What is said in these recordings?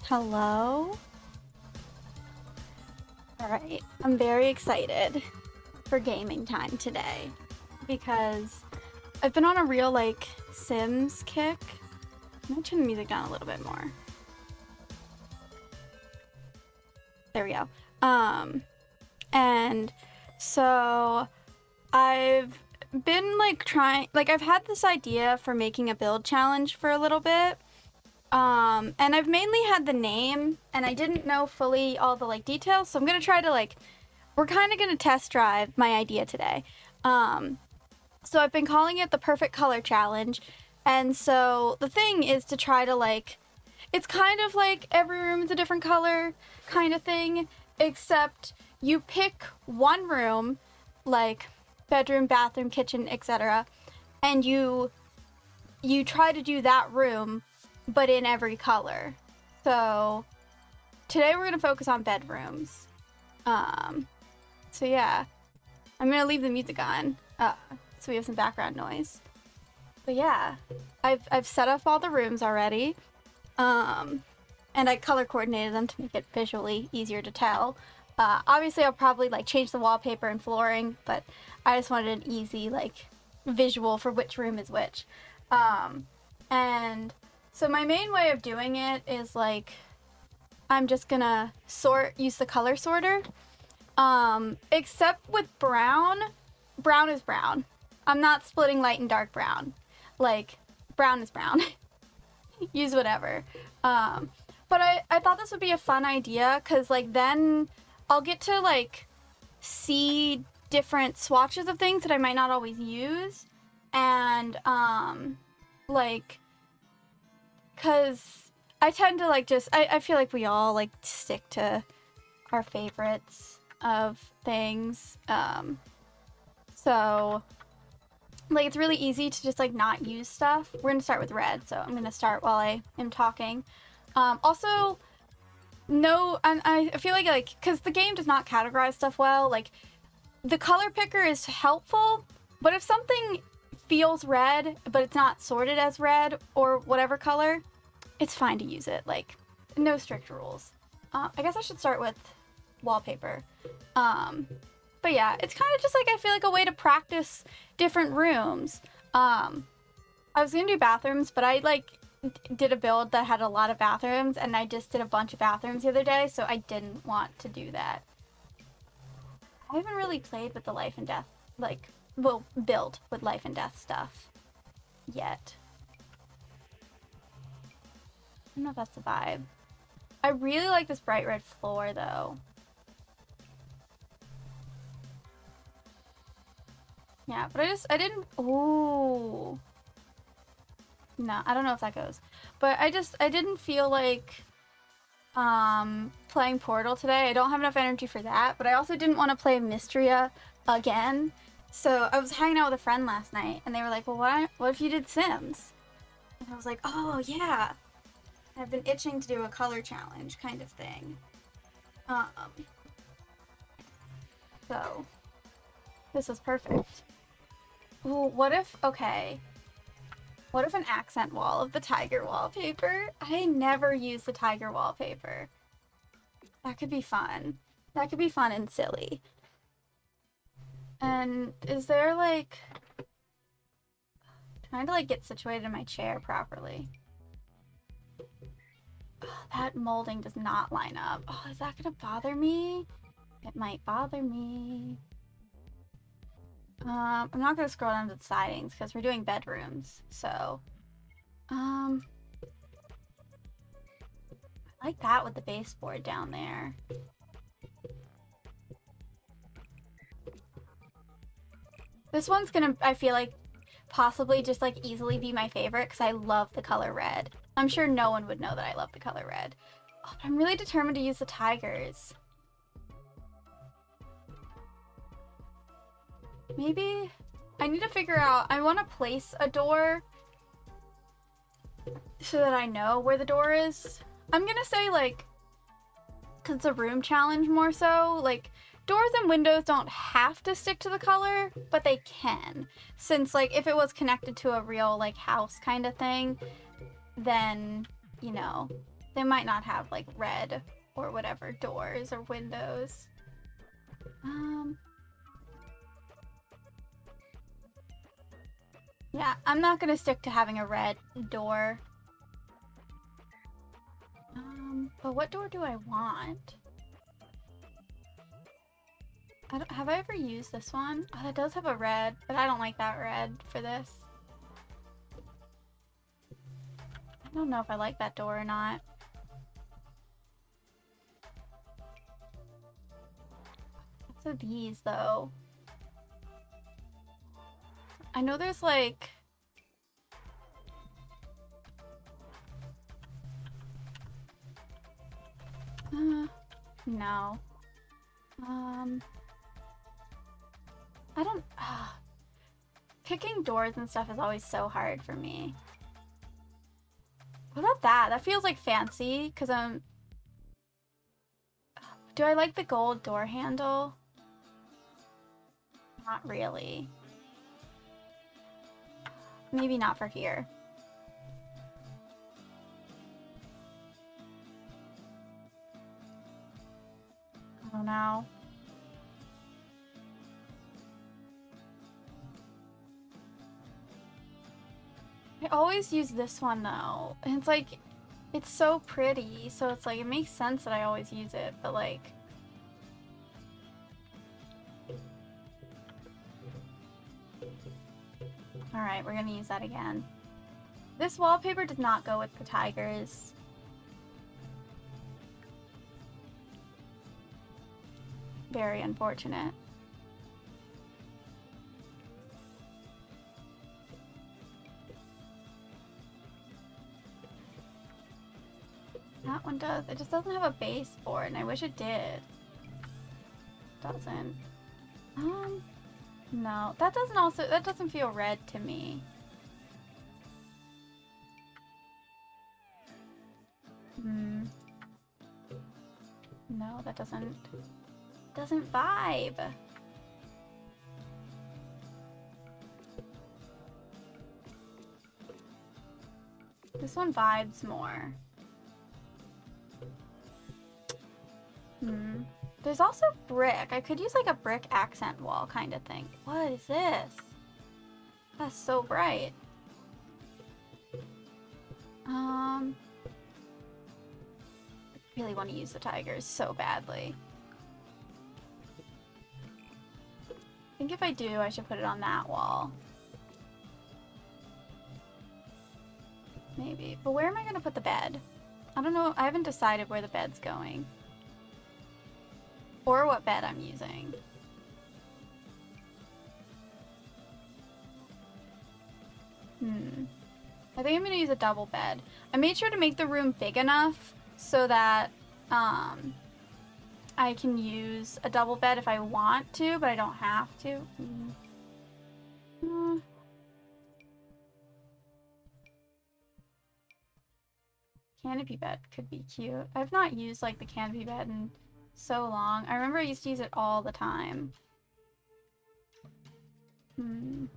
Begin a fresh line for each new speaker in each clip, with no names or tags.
Hello? Alright, I'm very excited for gaming time today because I've been on a real, Sims kick. I'm gonna turn the music down a little bit more. There we go. And so I've been, I've had this idea for making a build challenge for a little bit. And I've mainly had the name, and I didn't know fully all the, details, so I'm gonna try to, we're kind of gonna test drive my idea today. So I've been calling it the Perfect Color Challenge, and so the thing is to try to, it's kind of like every room is a different color kind of thing, except you pick one room, like bedroom, bathroom, kitchen, etc., and you try to do that room but in every color. So today we're gonna focus on bedrooms. So yeah, I'm gonna leave the music on so we have some background noise. But yeah, I've set up all the rooms already, and I color coordinated them to make it visually easier to tell. Obviously I'll probably change the wallpaper and flooring, but I just wanted an easy visual for which room is which. And so my main way of doing it is I'm just gonna use the color sorter. Except with brown is brown. I'm not splitting light and dark brown. Brown is brown. Use whatever. But I thought this would be a fun idea because then I'll get to see different swatches of things that I might not always use. And because I tend to I feel like we all stick to our favorites of things. So it's really easy to just not use stuff. We're gonna start with red, so I'm gonna start while I am talking. Also, no, I feel like because the game does not categorize stuff well, the color picker is helpful, but if something feels red, but it's not sorted as red or whatever color, it's fine to use it. No strict rules. I guess I should start with wallpaper. But yeah, it's kind of just I feel like a way to practice different rooms. I was gonna do bathrooms, but I did a build that had a lot of bathrooms, and I just did a bunch of bathrooms the other day, so I didn't want to do that. I haven't really played with the life and death, build with life and death stuff yet. I don't know if that's the vibe. I really like this bright red floor though. Yeah, but I didn't, ooh. No, I don't know if that goes. But I didn't feel playing Portal today. I don't have enough energy for that, but I also didn't want to play Mystria again. So I was hanging out with a friend last night, and they were like, well, what if you did Sims? And I was like, oh, yeah. I've been itching to do a color challenge kind of thing. So this was perfect. Ooh, what if an accent wall of the tiger wallpaper? I never use the tiger wallpaper. That could be fun. That could be fun and silly. And is there trying to get situated in my chair properly. Oh, that molding does not line up. Oh, is that gonna bother me? It might bother me. I'm not gonna scroll down to the sidings because we're doing bedrooms. So, I like that with the baseboard down there. This one's gonna, I feel like, possibly just easily be my favorite because I love the color red. I'm sure no one would know that I love the color red. Oh, but I'm really determined to use the tigers. Maybe I need to figure out, I want to place a door so that I know where the door is. I'm gonna say because it's a room challenge more so, doors and windows don't have to stick to the color, but they can. Since if it was connected to a real house kind of thing, then, They might not have like red or whatever doors or windows. Yeah, I'm not gonna stick to having a red door. But what door do I want? Have I ever used this one? Oh, that does have a red, but I don't like that red for this. I don't know if I like that door or not. So these though. I know there's like no. I don't picking doors and stuff is always so hard for me. What about that? That feels like fancy because do I like the gold door handle? Not really. Maybe not for here. I don't know. I always use this one though. And it's like, it's so pretty. So it's like, it makes sense that I always use it, but like. Alright, we're gonna use that again. This wallpaper did not go with the tigers. Very unfortunate. That one does. It just doesn't have a base for it, and I wish it did. Doesn't. No. That doesn't feel red to me. No, that doesn't vibe. This one vibes more. There's also brick. I could use like a brick accent wall kind of thing. What is this? That's so bright. I really want to use the tigers so badly. I think if I do, I should put it on that wall. Maybe. But where am I going to put the bed? I don't know. I haven't decided where the bed's going. Or what bed I'm using. I think I'm going to use a double bed. I made sure to make the room big enough so that I can use a double bed if I want to, but I don't have to. Canopy bed could be cute. I've not used like the canopy bed in so long. I remember I used to use it all the time. Do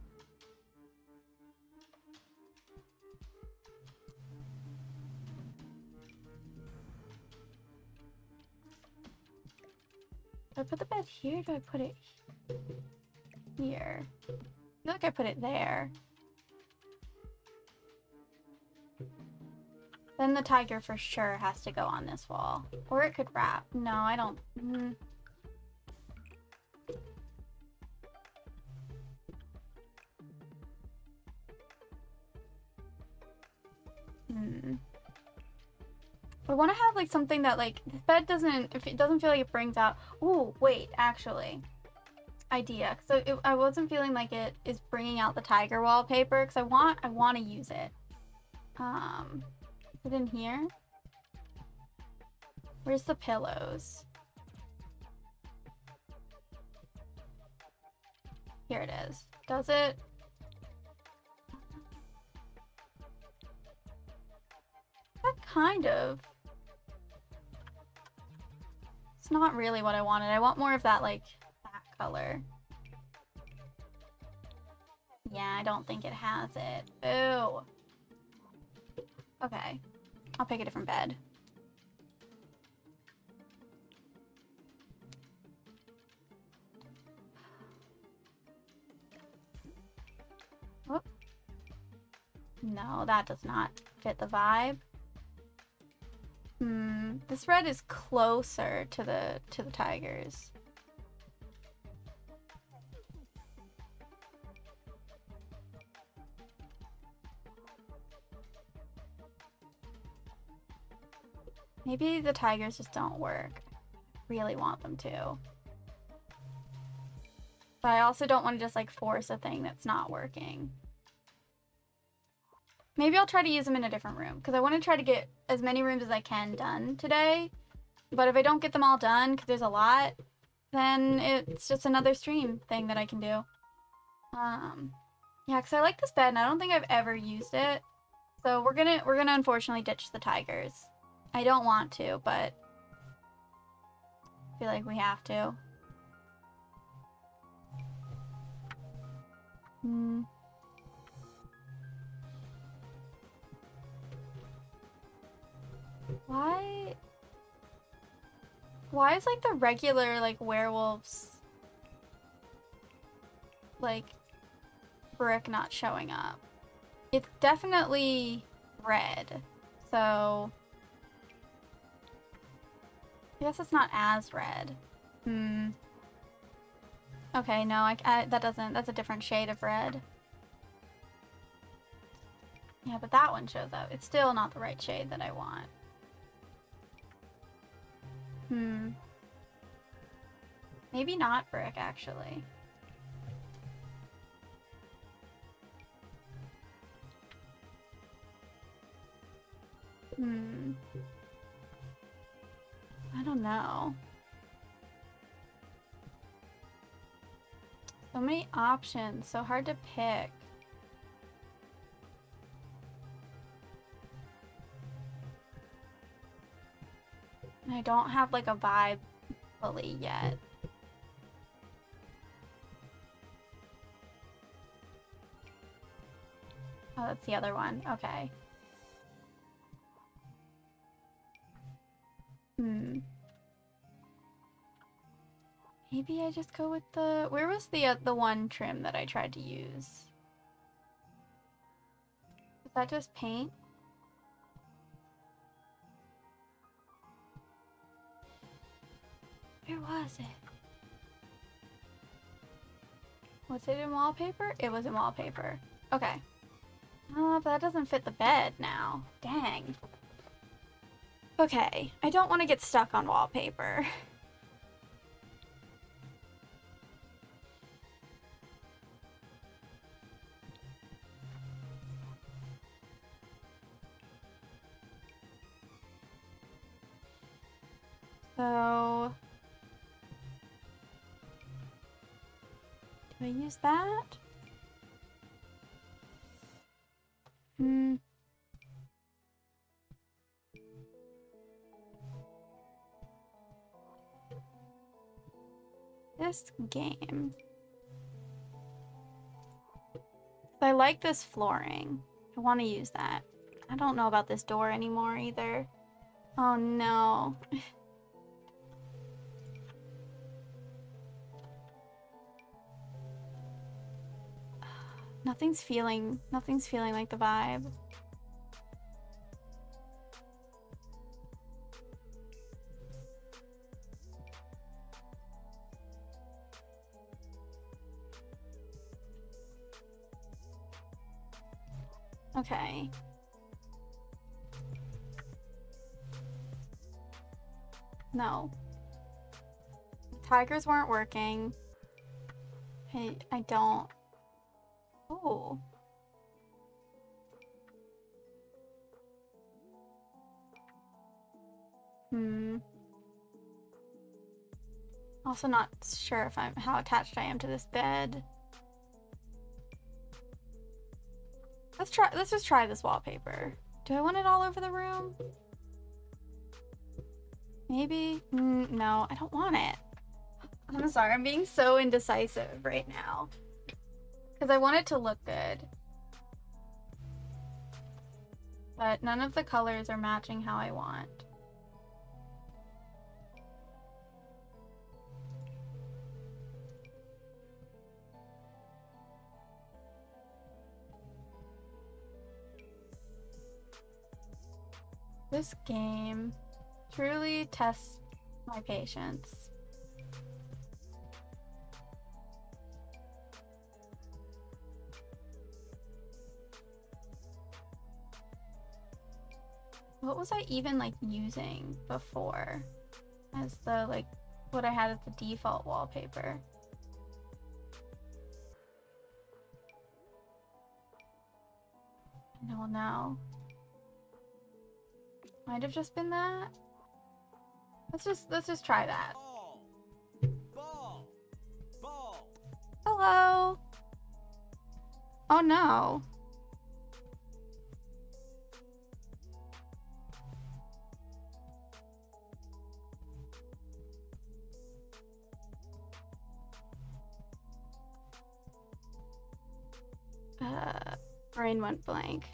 I put the bed here? Do I put it here? I feel like I put it there. Then the tiger for sure has to go on this wall. Or it could wrap. No, I don't. I want to have like something that like the bed doesn't, if it doesn't feel like it brings out. Ooh, wait, actually. Idea. So I wasn't feeling like it is bringing out the tiger wallpaper because I want to use it. Is it in here? Where's the pillows? Here it is. Does it? That kind of. It's not really what I wanted. I want more of that, like, that color. Yeah, I don't think it has it. Boo. Okay. I'll pick a different bed. No, that does not fit the vibe. This red is closer to the tigers. Maybe the tigers just don't work. I really want them to. But I also don't want to just like force a thing that's not working. Maybe I'll try to use them in a different room because I want to try to get as many rooms as I can done today. But if I don't get them all done because there's a lot, then it's just another stream thing that I can do. Yeah, because I like this bed and I don't think I've ever used it. So we're gonna unfortunately ditch the tigers. I don't want to, but I feel like we have to. Why is like the regular like werewolves like brick not showing up? It's definitely red, so I guess it's not as red. Okay, no, that doesn't. That's a different shade of red. Yeah, but that one shows up. It's still not the right shade that I want. Maybe not brick, actually. I don't know. So many options, so hard to pick. And I don't have like a vibe fully yet. Oh, that's the other one. Okay. Maybe I just go with the... Where was the one trim that I tried to use? Is that just paint? Where was it? Was it in wallpaper? It was in wallpaper. Okay. But that doesn't fit the bed now. Dang. Okay. I don't want to get stuck on wallpaper. So... do I use that? This game. I like this flooring. I want to use that. I don't know about this door anymore either. Oh no. Nothing's feeling like the vibe. Okay. No. Tigers weren't working. I don't. Oh. Also not sure if how attached I am to this bed. Let's just try this wallpaper. Do I want it all over the room? Maybe? No, I don't want it. I'm sorry, I'm being so indecisive right now. Because I want it to look good. But none of the colors are matching how I want. This game truly tests my patience. What was I even like using before as the like what I had as the default wallpaper? I don't know. Might have just been that. Let's just try that.
Ball. Ball.
Hello. Oh no. Brain went blank.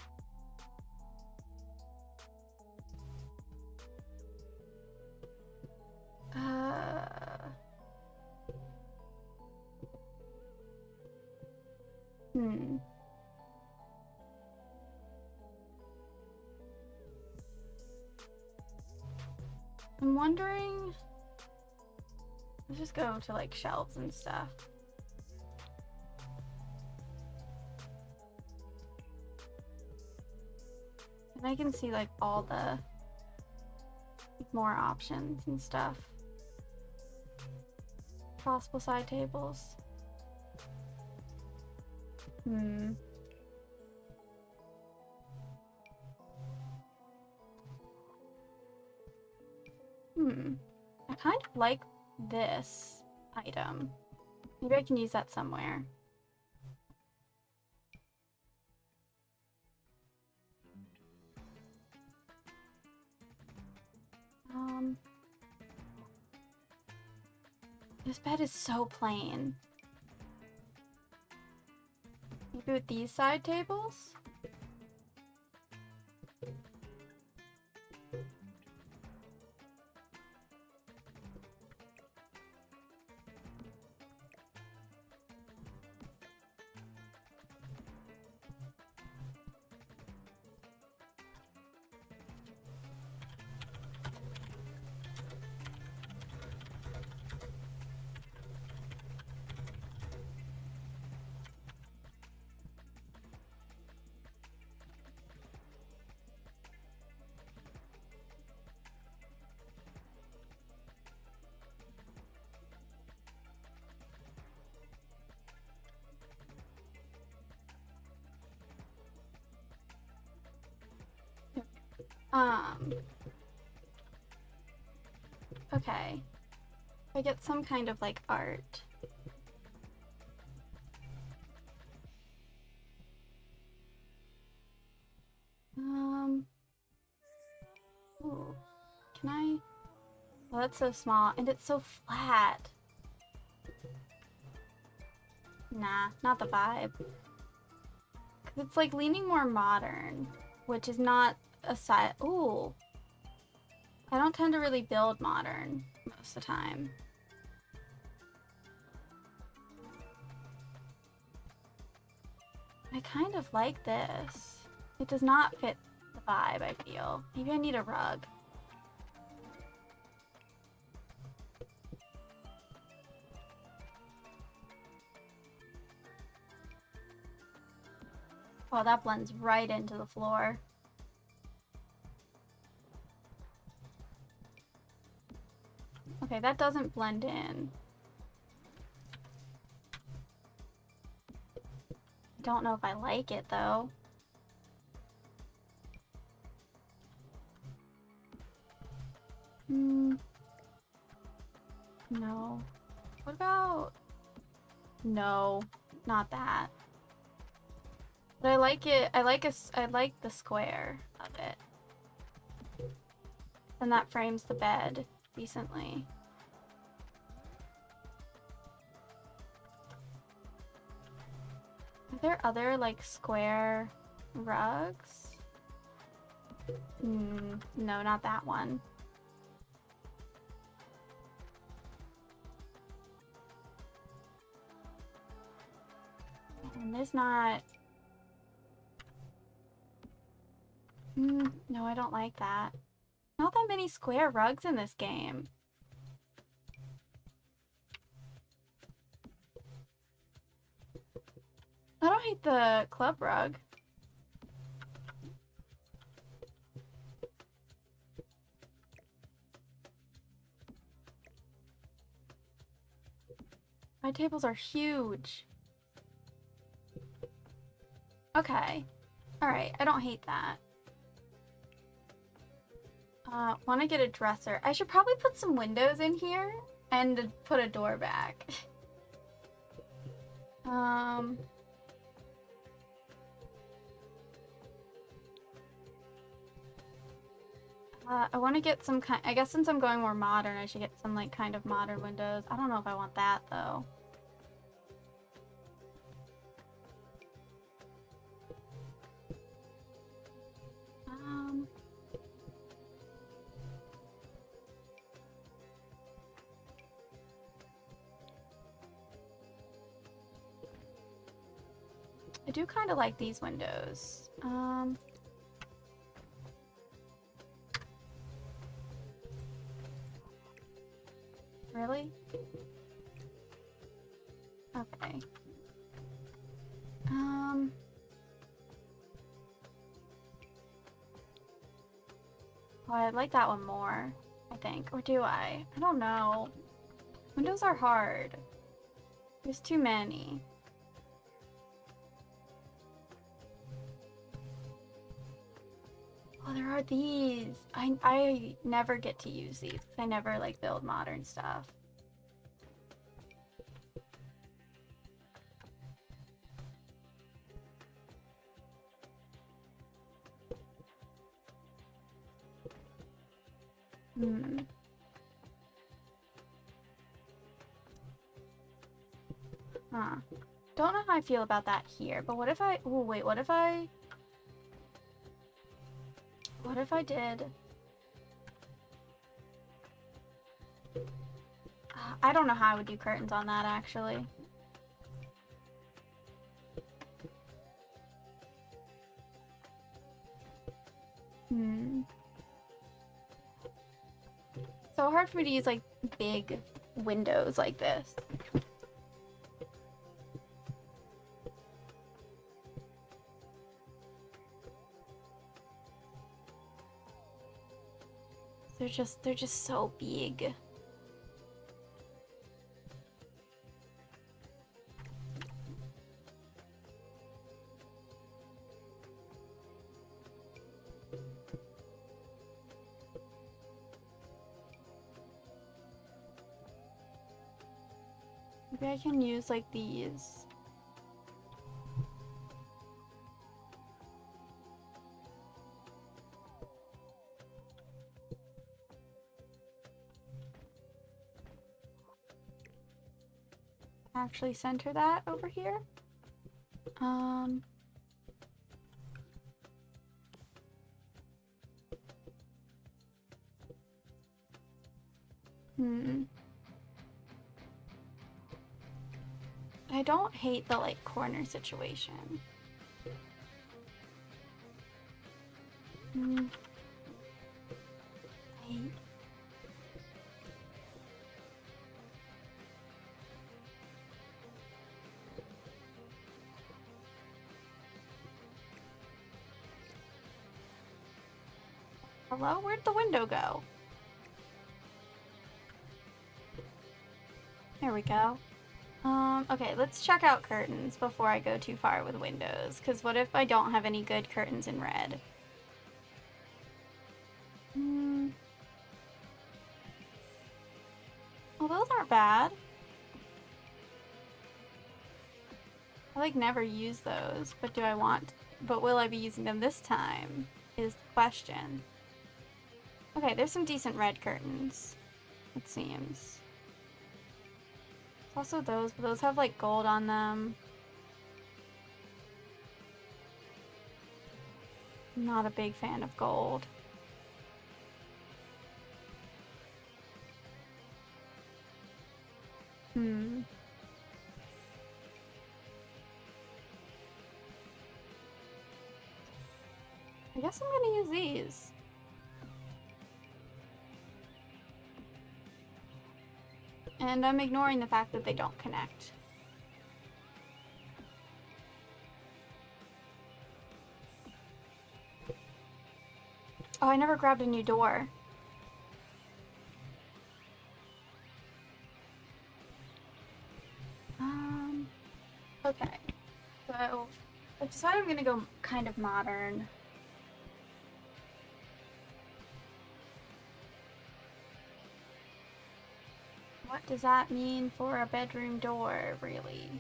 I'm wondering. Let's just go to like shelves and stuff. And I can see like all the more options and stuff. Possible side tables. I kind of like this item. Maybe I can use that somewhere. This bed is so plain. Maybe with these side tables? Okay. I get some kind of like art. Ooh. Can I? Oh, that's so small and it's so flat. Nah, not the vibe. 'Cause it's like leaning more modern, which is not a side. Ooh. I don't tend to really build modern most of the time. I kind of like this. It does not fit the vibe, I feel. Maybe I need a rug. Oh, that blends right into the floor. Okay, that doesn't blend in. I don't know if I like it though. No. What about... No, not that. But I like it. I like the square of it. And that frames the bed decently. Are there other like square rugs? No, not that one. And there's not... No, I don't like that. Not that many square rugs in this game. I don't hate the club rug. My tables are huge. Okay. Alright, I don't hate that. Want to get a dresser. I should probably put some windows in here and put a door back. I want to get some kind. I guess since I'm going more modern, I should get some like kind of modern windows. I don't know if I want that though. I do kind of like these windows. Really? Okay. Oh, I like that one more, I think. Or do I? I don't know. Windows are hard. There's too many. Oh, there are these. I never get to use these because I never like build modern stuff. Huh. Don't know how I feel about that here, but what if I... Oh, wait, what if I... What if I did... I don't know how I would do curtains on that, actually. So hard for me to use, like, big windows like this. They're just so big. Maybe I can use like these. Actually center that over here. I don't hate the like corner situation. Hello? Where'd the window go? There we go. Okay, let's check out curtains before I go too far with windows, because what if I don't have any good curtains in red? Well, those aren't bad. I like never use those, but do I want... But will I be using them this time? Is the question. Okay, there's some decent red curtains, it seems. Also those, but those have like gold on them. I'm not a big fan of gold. I guess I'm gonna use these. And I'm ignoring the fact that they don't connect. Oh, I never grabbed a new door. Okay. So, I decided I'm gonna go kind of modern. What does that mean for a bedroom door, really?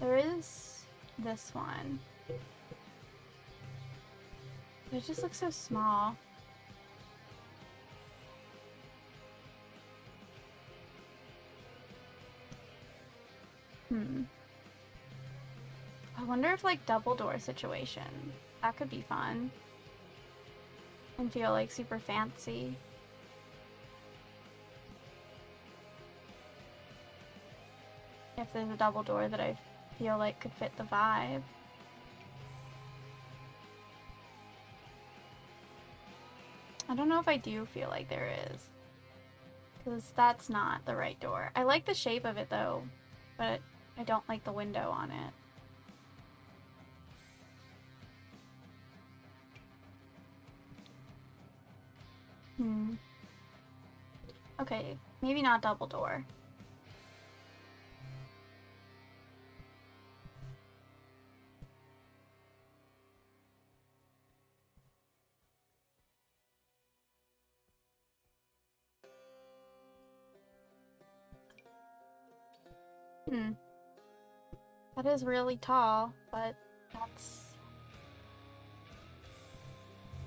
There is this one. It just looks so small. I wonder if like double door situation. That could be fun. And feel like super fancy. If there's a double door that I feel like could fit the vibe. I don't know if I do feel like there is. Because that's not the right door. I like the shape of it though, but I don't like the window on it. Okay, maybe not double door. That is really tall, but that's...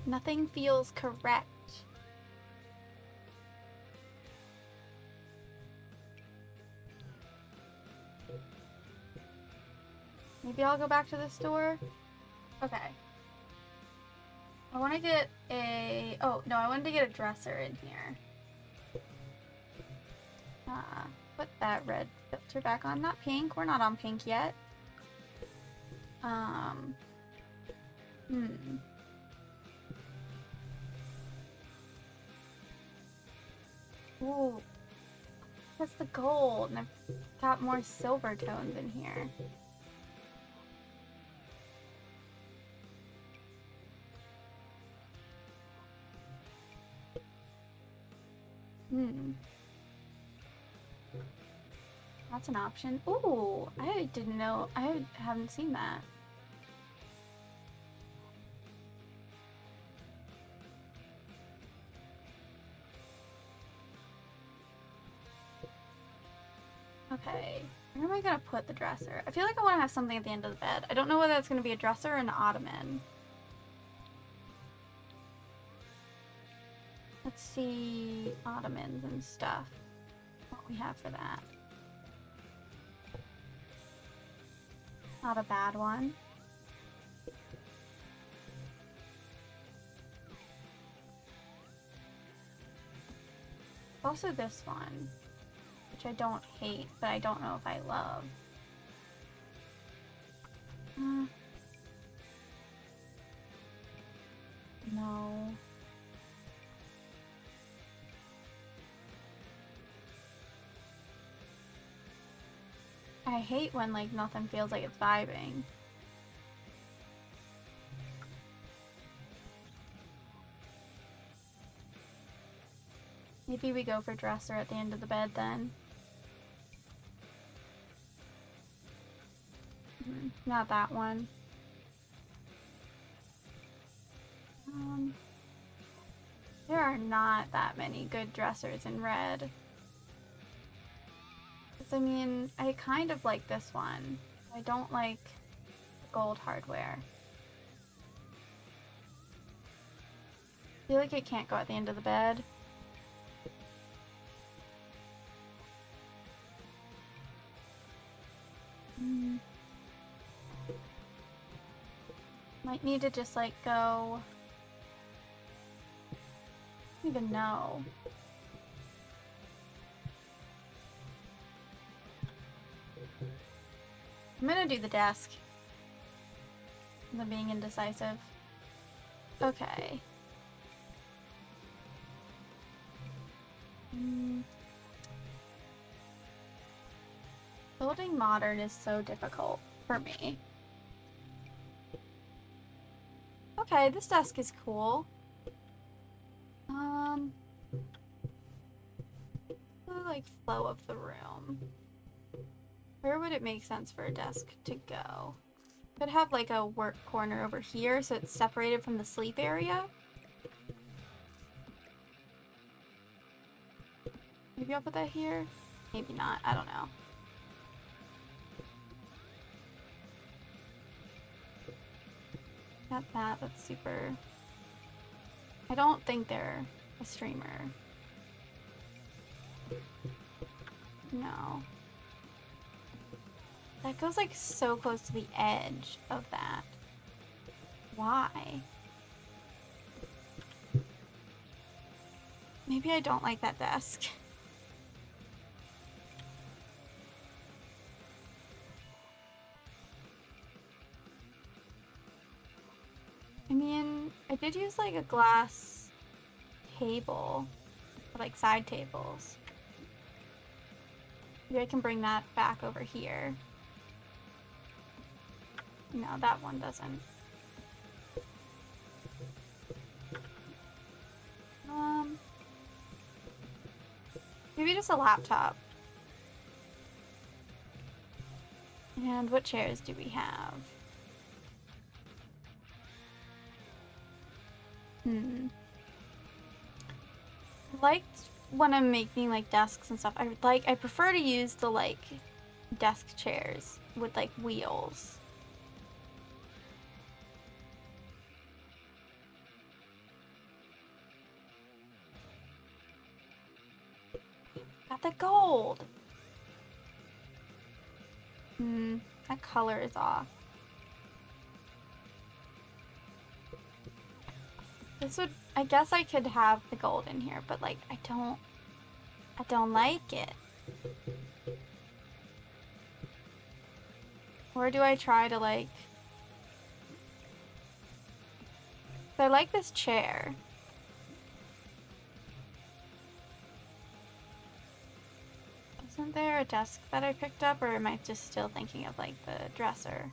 Nothing feels correct. Maybe I'll go back to this door? Okay. I want to get a... Oh, no, I wanted to get a dresser in here. Put that red filter back on. Not pink. We're not on pink yet. Ooh. That's the gold. And I've got more silver tones in here. That's an option. Ooh, I didn't know. I haven't seen that. Okay, where am I gonna put the dresser? I feel like I want to have something at the end of the bed. I don't know whether it's gonna be a dresser or an ottoman. Let's see ottomans and stuff. What we have for that. Not a bad one. Also this one, which I don't hate, but I don't know if I love. No. I hate when like nothing feels like it's vibing. Maybe we go for dresser at the end of the bed then. Not that one. There are not that many good dressers in red. I mean, I kind of like this one. I don't like gold hardware. I feel like it can't go at the end of the bed. Might need to just like go... I don't even know. I'm gonna do the desk. I'm being indecisive. Okay. Building modern is so difficult for me. Okay, this desk is cool. The like flow of the room. Where would it make sense for a desk to go? Could have like a work corner over here so it's separated from the sleep area. Maybe I'll put that here. Maybe not. I don't know. Got that. That's super. I don't think they're a streamer. No. That goes like so close to the edge of that. Why? Maybe I don't like that desk. I mean, I did use like a glass table, like side tables. Maybe I can bring that back over here. No, that one doesn't. Maybe just a laptop. And what chairs do we have? I liked when I'm making like desks and stuff. I prefer to use the like desk chairs with like wheels. Got the gold. That color is off. This would, I guess I could have the gold in here, but like I don't like it. Or do I try to like, I like this chair. Isn't there a desk that I picked up, or am I just still thinking of like the dresser?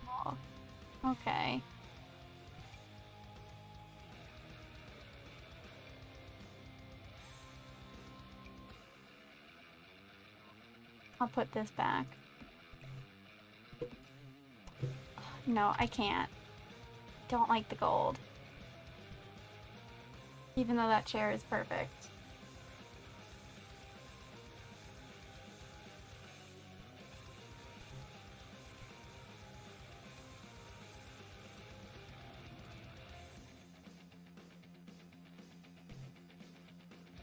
Oh, okay. I'll put this back. No, I can't. Don't like the gold. Even though that chair is perfect.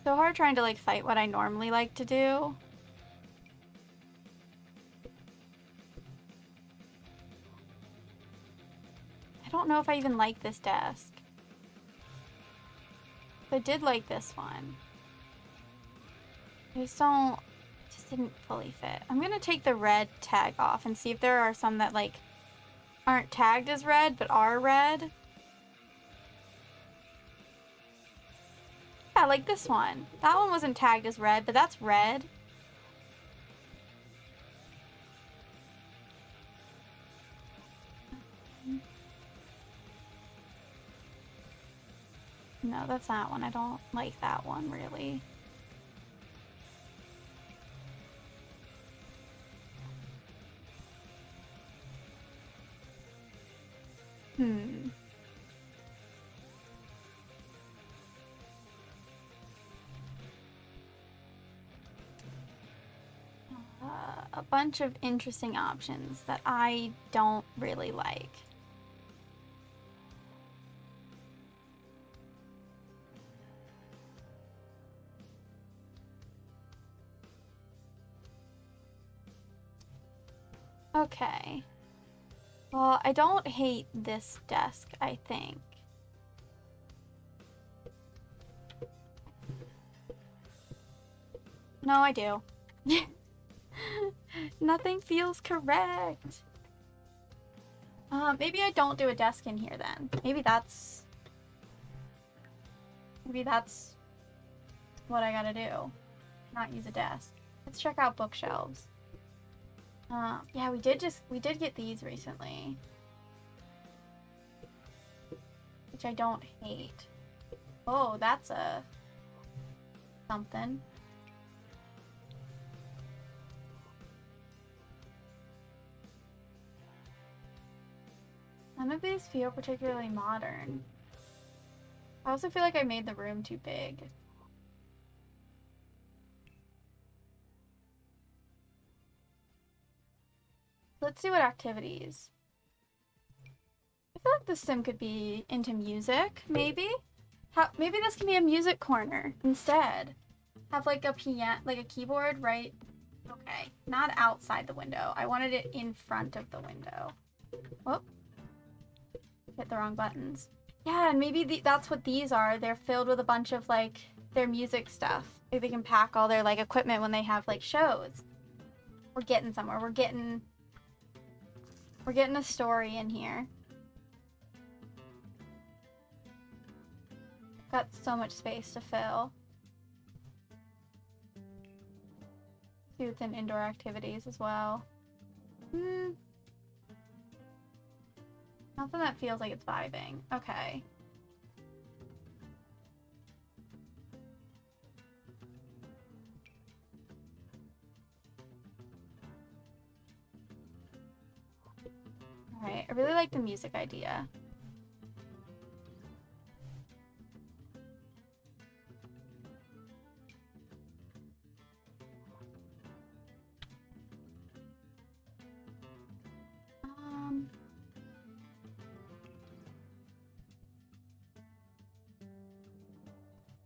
So hard trying to like fight what I normally like to do. I don't know if I even like this desk. I did like this one. I just didn't fully fit. I'm gonna take the red tag off and see if there are some that like aren't tagged as red but are red. Yeah, like this one. That one wasn't tagged as red, but that's red. No, that's that one. I don't like that one, really. A bunch of interesting options that I don't really like. Okay. Well, I don't hate this desk, I think. No, I do. Nothing feels correct. Maybe I don't do a desk in here then. Maybe that's what I gotta do. Not use a desk. Let's check out bookshelves. Yeah, we did get these recently. Which I don't hate. Oh, that's a something. None of these feel particularly modern. I also feel like I made the room too big. Let's see what activities. I feel like this sim could be into music, maybe? Maybe this can be a music corner instead. Have like a piano, like a keyboard, right? Okay, not outside the window. I wanted it in front of the window. Whoop. Hit the wrong buttons. Yeah, and maybe that's what these are. They're filled with a bunch of like their music stuff. Maybe they can pack all their like equipment when they have like shows. We're getting somewhere. We're getting a story in here. Got so much space to fill. Youth and indoor activities as well. Nothing that feels like it's vibing. Okay. Alright, I really like the music idea.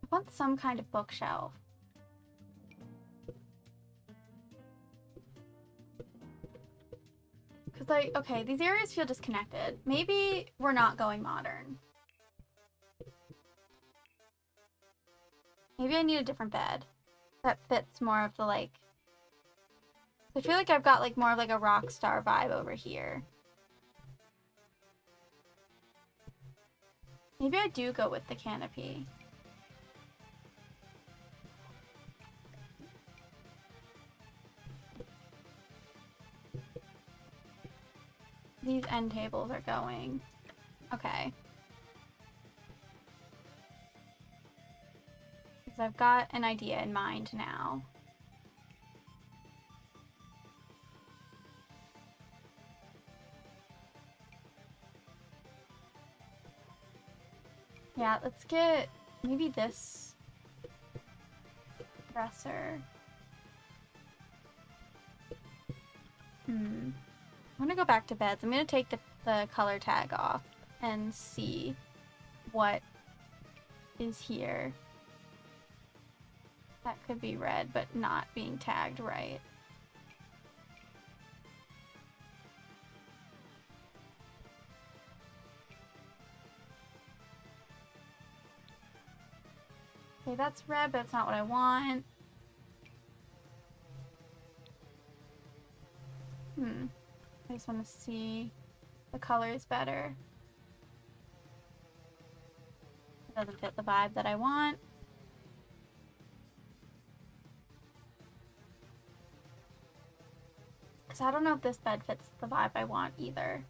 I want some kind of bookshelf. Because, like, okay, these areas feel disconnected. Maybe we're not going modern. Maybe I need a different bed that fits more of the, like... I feel like I've got, like, more of, like, a rock star vibe over here. Maybe I do go with the canopy. These end tables are going. Okay. Because I've got an idea in mind now. Yeah, let's get maybe this dresser. I'm gonna go back to beds. I'm gonna take the color tag off and see what is here. That could be red, but not being tagged right. Okay, that's red, but that's not what I want. I just want to see the colors better. It doesn't fit the vibe that I want. Because I don't know if this bed fits the vibe I want either.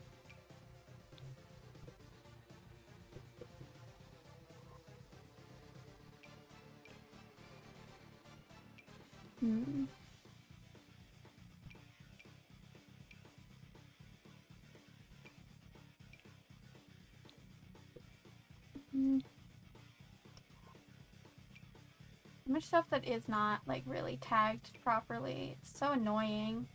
So much stuff that is not like really tagged properly. It's so annoying.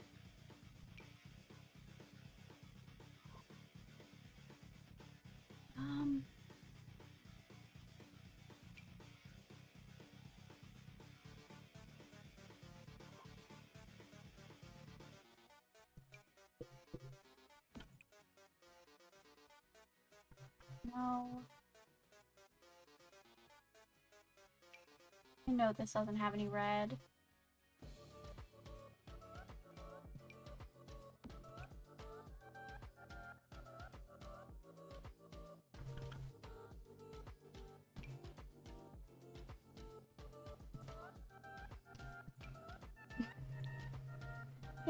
No. I know this doesn't have any red.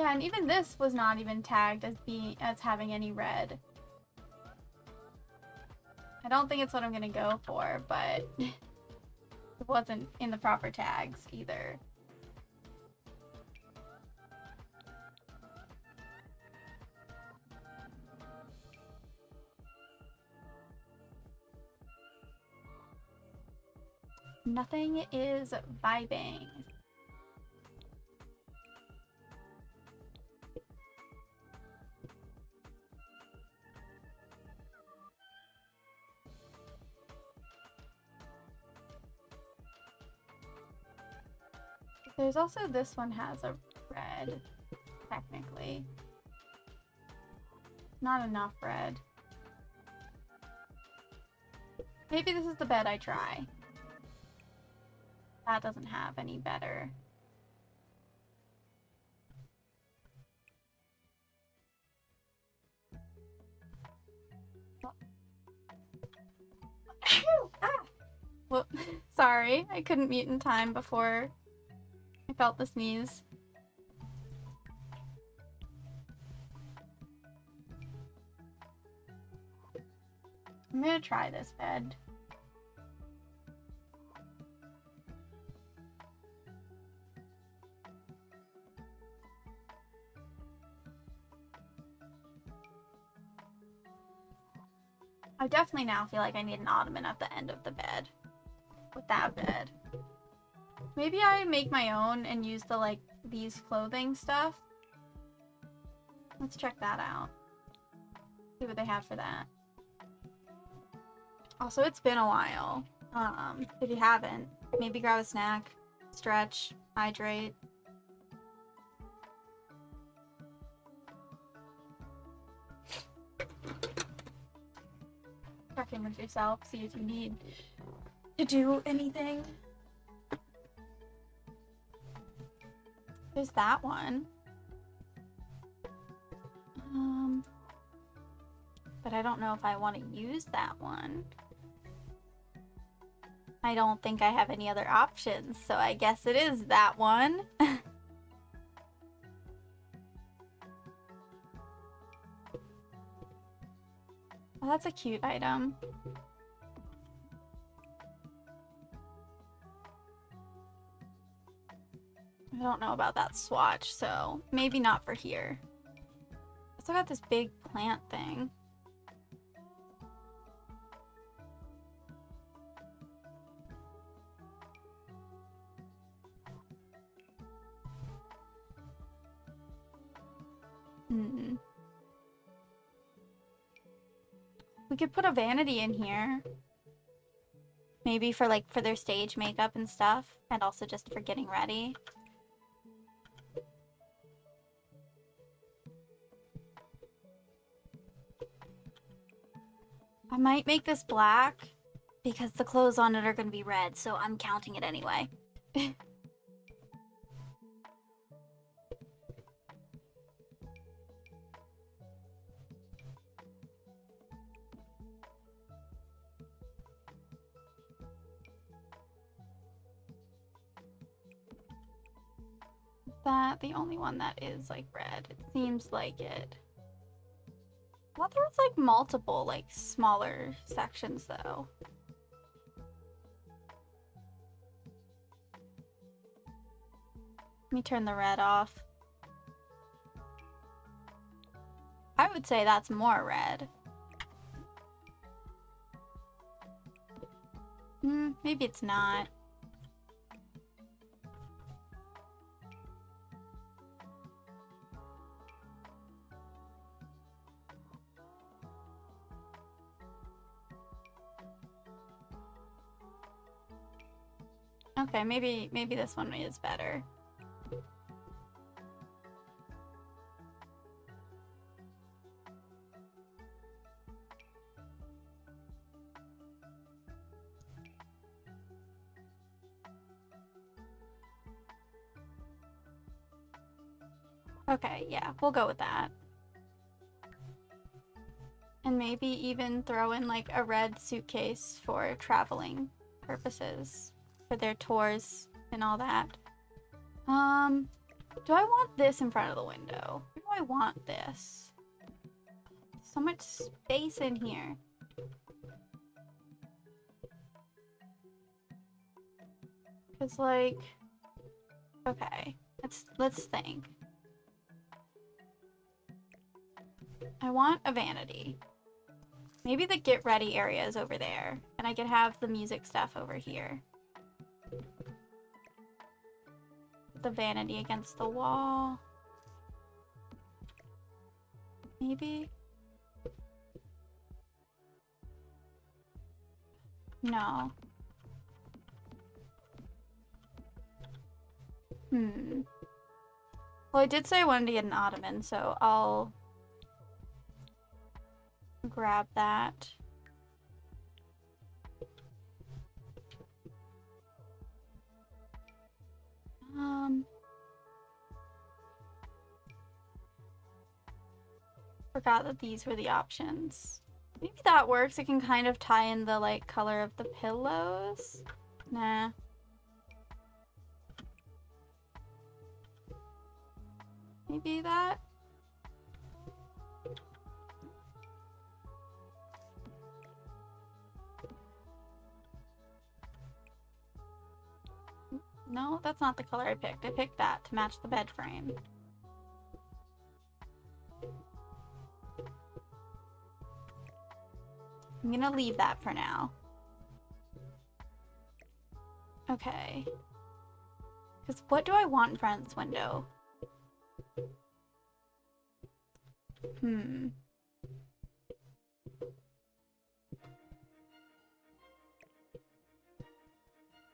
Yeah, and even this was not even tagged as having any red. I don't think it's what I'm gonna go for, but it wasn't in the proper tags either. Nothing is vibing. There's also this one has a red, technically. Not enough red. Maybe this is the bed I try. That doesn't have any better. Ah! Well, sorry, I couldn't mute in time before I felt the sneeze. I'm gonna try this bed. I definitely now feel like I need an ottoman at the end of the bed. With that bed. Maybe I make my own and use the, like, these clothing stuff. Let's check that out. See what they have for that. Also, it's been a while. If you haven't, maybe grab a snack, stretch, hydrate. Check in with yourself, see if you need to do anything. There's that one. But I don't know if I want to use that one. I don't think I have any other options, so I guess it is that one. Oh, that's a cute item. I don't know about that swatch, so maybe not for here. I still got this big plant thing. We could put a vanity in here. Maybe for for their stage makeup and stuff, and also just for getting ready. I might make this black because the clothes on it are going to be red, so I'm counting it anyway. Is that the only one that is like red? It seems like it. I thought there was like multiple like smaller sections though. Let me turn the red off. I would say that's more red. Maybe it's not. Okay, maybe this one is better. Okay, yeah, we'll go with that. And maybe even throw in like a red suitcase for traveling purposes, for their tours and all that. Do I want this in front of the window? Or do I want this? So much space in here. Cause like, okay, let's think. I want a vanity. Maybe the get ready area is over there, and I could have the music stuff over here. The vanity against the wall. Maybe? No. Well, I did say I wanted to get an ottoman, so I'll grab that. Forgot that these were the options. Maybe that works. It can kind of tie in the like color of the pillows. Nah. Maybe that. No, that's not the color I picked. I picked that to match the bed frame. I'm gonna leave that for now. Okay. Because what do I want in front of this window?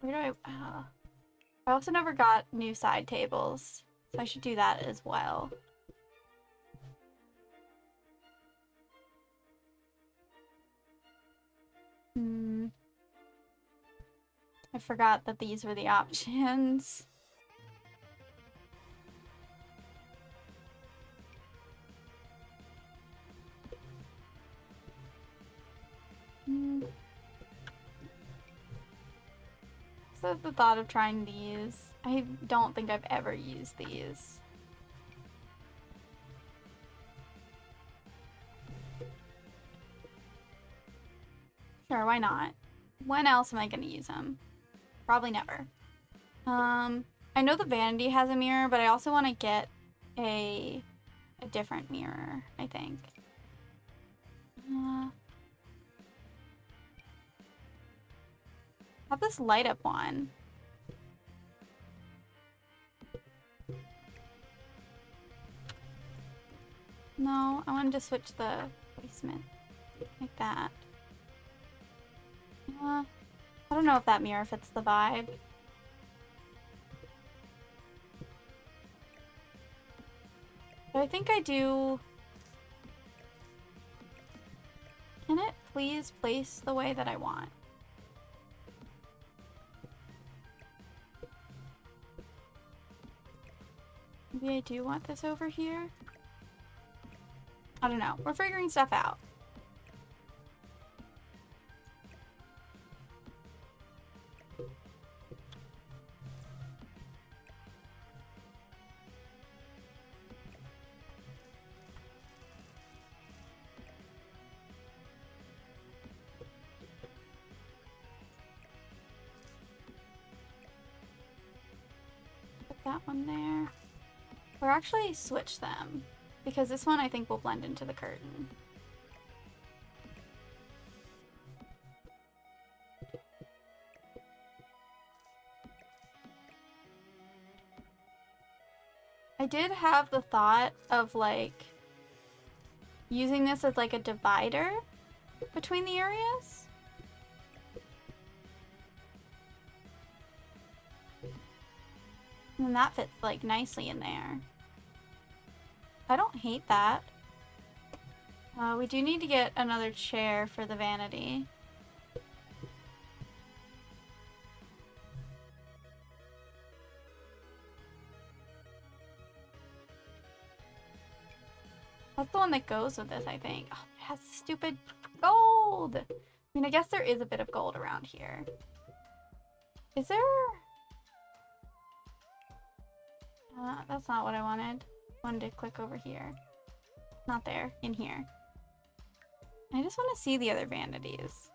Where do I also never got new side tables, so I should do that as well. I forgot that these were the options. So the thought of trying these. I don't think I've ever used these. Sure, why not? When else am I gonna use them? Probably never. I know the vanity has a mirror, but I also want to get a different mirror, I think. Have this light up one. No, I wanted to switch the placement like that. I don't know if that mirror fits the vibe. But I think I do. Can it please place the way that I want? Maybe I do want this over here? I don't know. We're figuring stuff out. Put that one there. Or actually switch them, because this one I think will blend into the curtain. I did have the thought of like using this as like a divider between the areas. And that fits like nicely in there. I don't hate that. We do need to get another chair for the vanity. That's the one that goes with this, I think. Oh, it has stupid gold! I mean, I guess there is a bit of gold around here. Is there... That's not what I wanted. I wanted to click over here. Not there, in here. I just want to see the other vanities.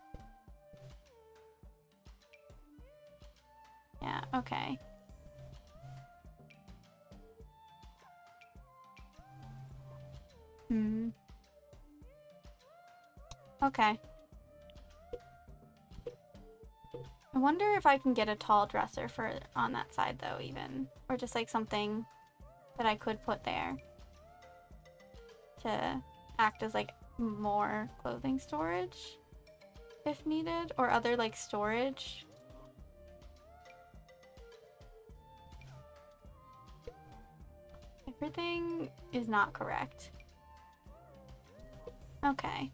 Yeah, okay. Okay. I wonder if I can get a tall dresser for on that side though, even. Or just like something that I could put there to act as like more clothing storage if needed, or other like storage. Everything is not correct. Okay.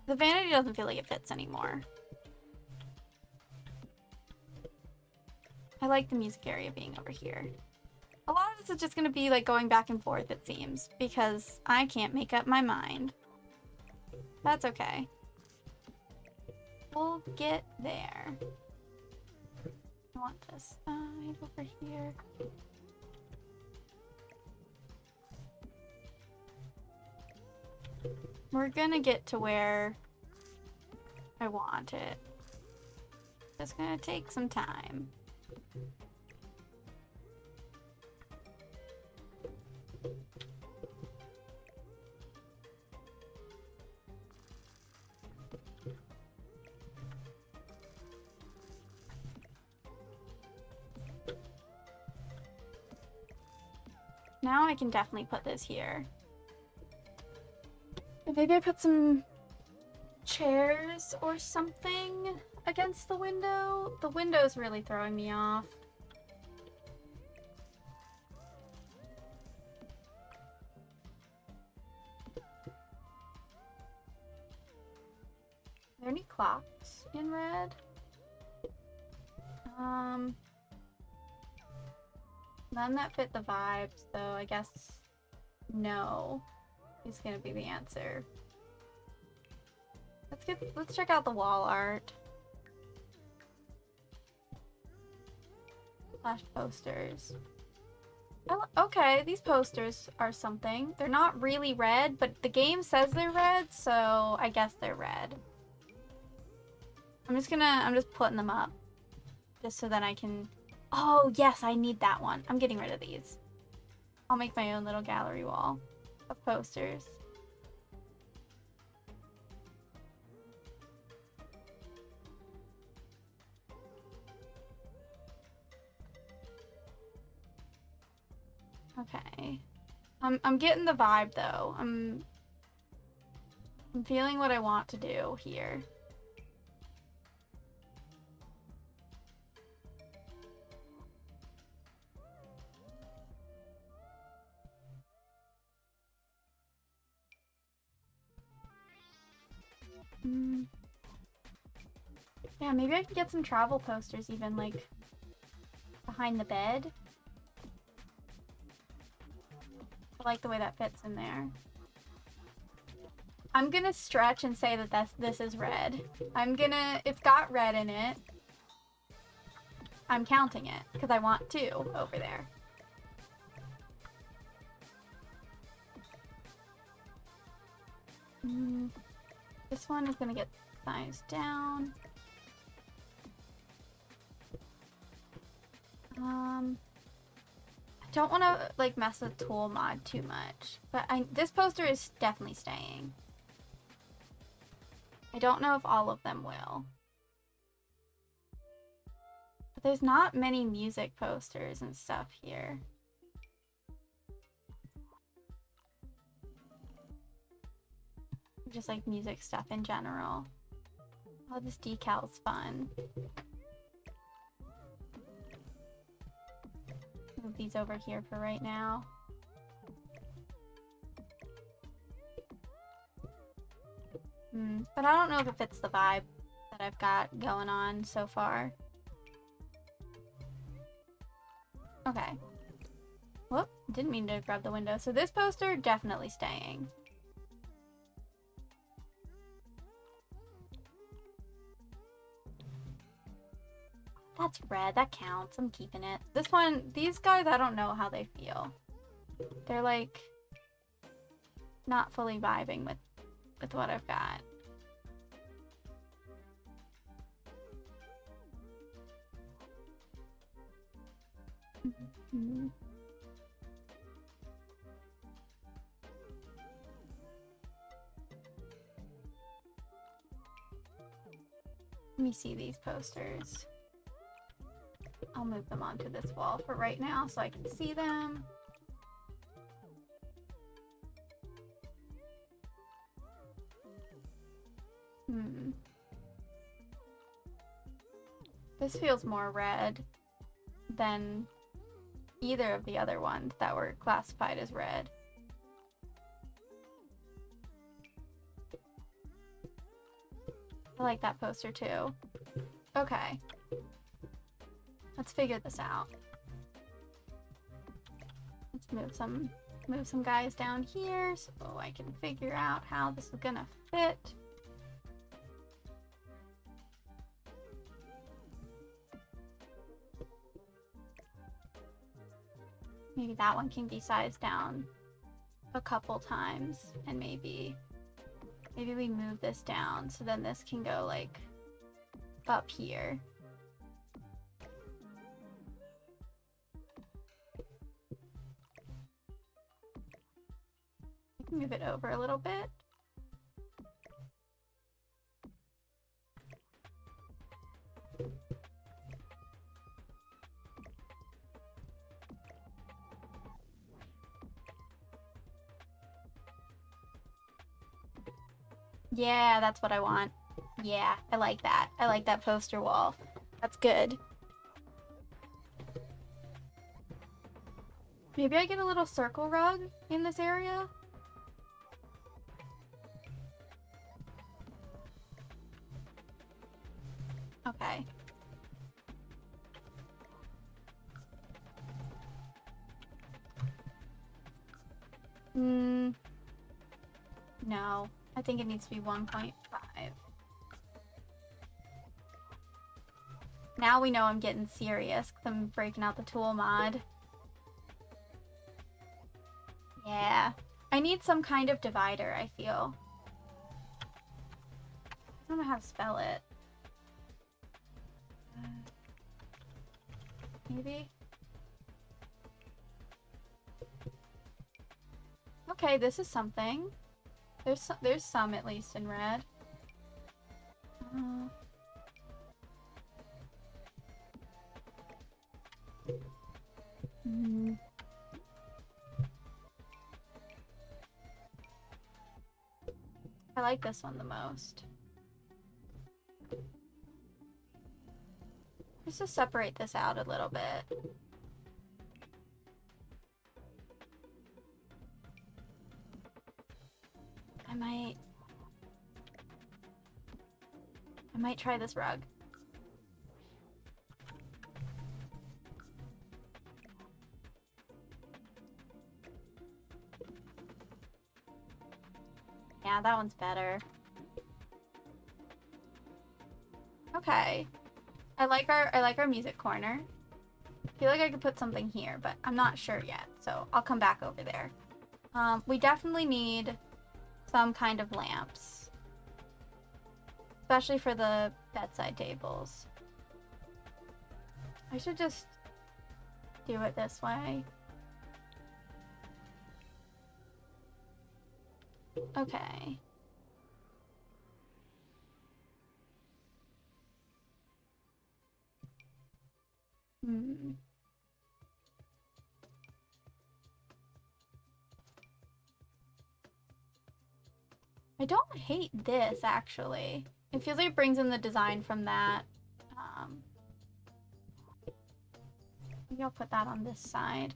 The vanity doesn't feel like it fits anymore. I like the music area being over here. A lot of this is just going to be like going back and forth, it seems, because I can't make up my mind. That's okay. We'll get there. I want this side over here. We're gonna get to where I want it. It's gonna take some time. Now I can definitely put this here. Maybe I put some chairs or something against the window. The window's really throwing me off. Are there any clocks in red? None that fit the vibes, though. I guess no is gonna be the answer. Let's check out the wall art. Slash posters. Okay, these posters are something. They're not really red, but the game says they're red, so I guess they're red. I'm just putting them up. Just so that I can... Oh, yes, I need that one. I'm getting rid of these. I'll make my own little gallery wall of posters. Okay. I'm getting the vibe though. I'm feeling what I want to do here. Yeah, maybe I can get some travel posters even, like, behind the bed. I like the way that fits in there. I'm gonna stretch and say that this is red. It's got red in it. I'm counting it, because I want 2 over there. This one is gonna get sized down. I don't want to like mess with tool mod too much, but this poster is definitely staying. I don't know if all of them will. But there's not many music posters and stuff here. Just like music stuff in general. Oh, this decal's fun. Move these over here for right now. But I don't know if it fits the vibe that I've got going on so far. Okay. Whoop, didn't mean to grab the window. So this poster, definitely staying. That's red. That counts. I'm keeping it. This one, these guys, I don't know how they feel. They're like not fully vibing with what I've got. Mm-hmm. Let me see these posters. I'll move them onto this wall for right now so I can see them. This feels more red than either of the other ones that were classified as red. I like that poster too. Okay. Let's figure this out. Let's move some guys down here so I can figure out how this is gonna fit. Maybe that one can be sized down a couple times, and maybe we move this down so then this can go like up here. I can move it over a little bit. Yeah, that's what I want. Yeah, I like that. I like that poster wall. That's good. Maybe I get a little circle rug in this area? Okay. No. I think it needs to be 1.5. Now we know I'm getting serious because I'm breaking out the tool mod. Yeah. I need some kind of divider, I feel. I don't know how to spell it. Maybe? Okay, this is something. There's some at least in red. I like this one the most. Let's just separate this out a little bit. I might try this rug. Yeah, that one's better. Okay. I like our music corner. I feel like I could put something here, but I'm not sure yet, so I'll come back over there. We definitely need some kind of lamps. Especially for the bedside tables. I should just do it this way. Okay. I don't hate this, actually. It feels like it brings in the design from that. Maybe I'll put that on this side.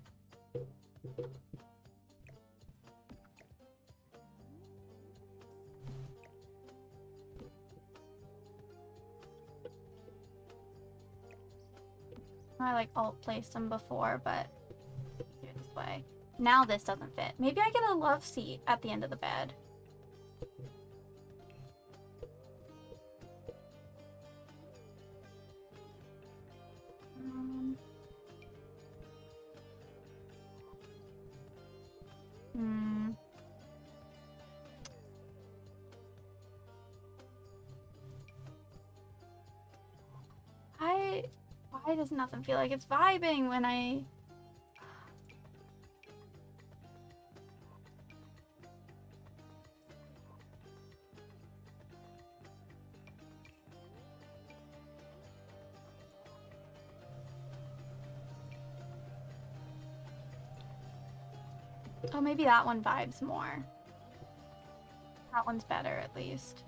I like alt placed them before, but do it this way. Now this doesn't fit. Maybe I get a love seat at the end of the bed. Why does nothing feel like it's vibing when I... Oh, maybe that one vibes more. That one's better, at least.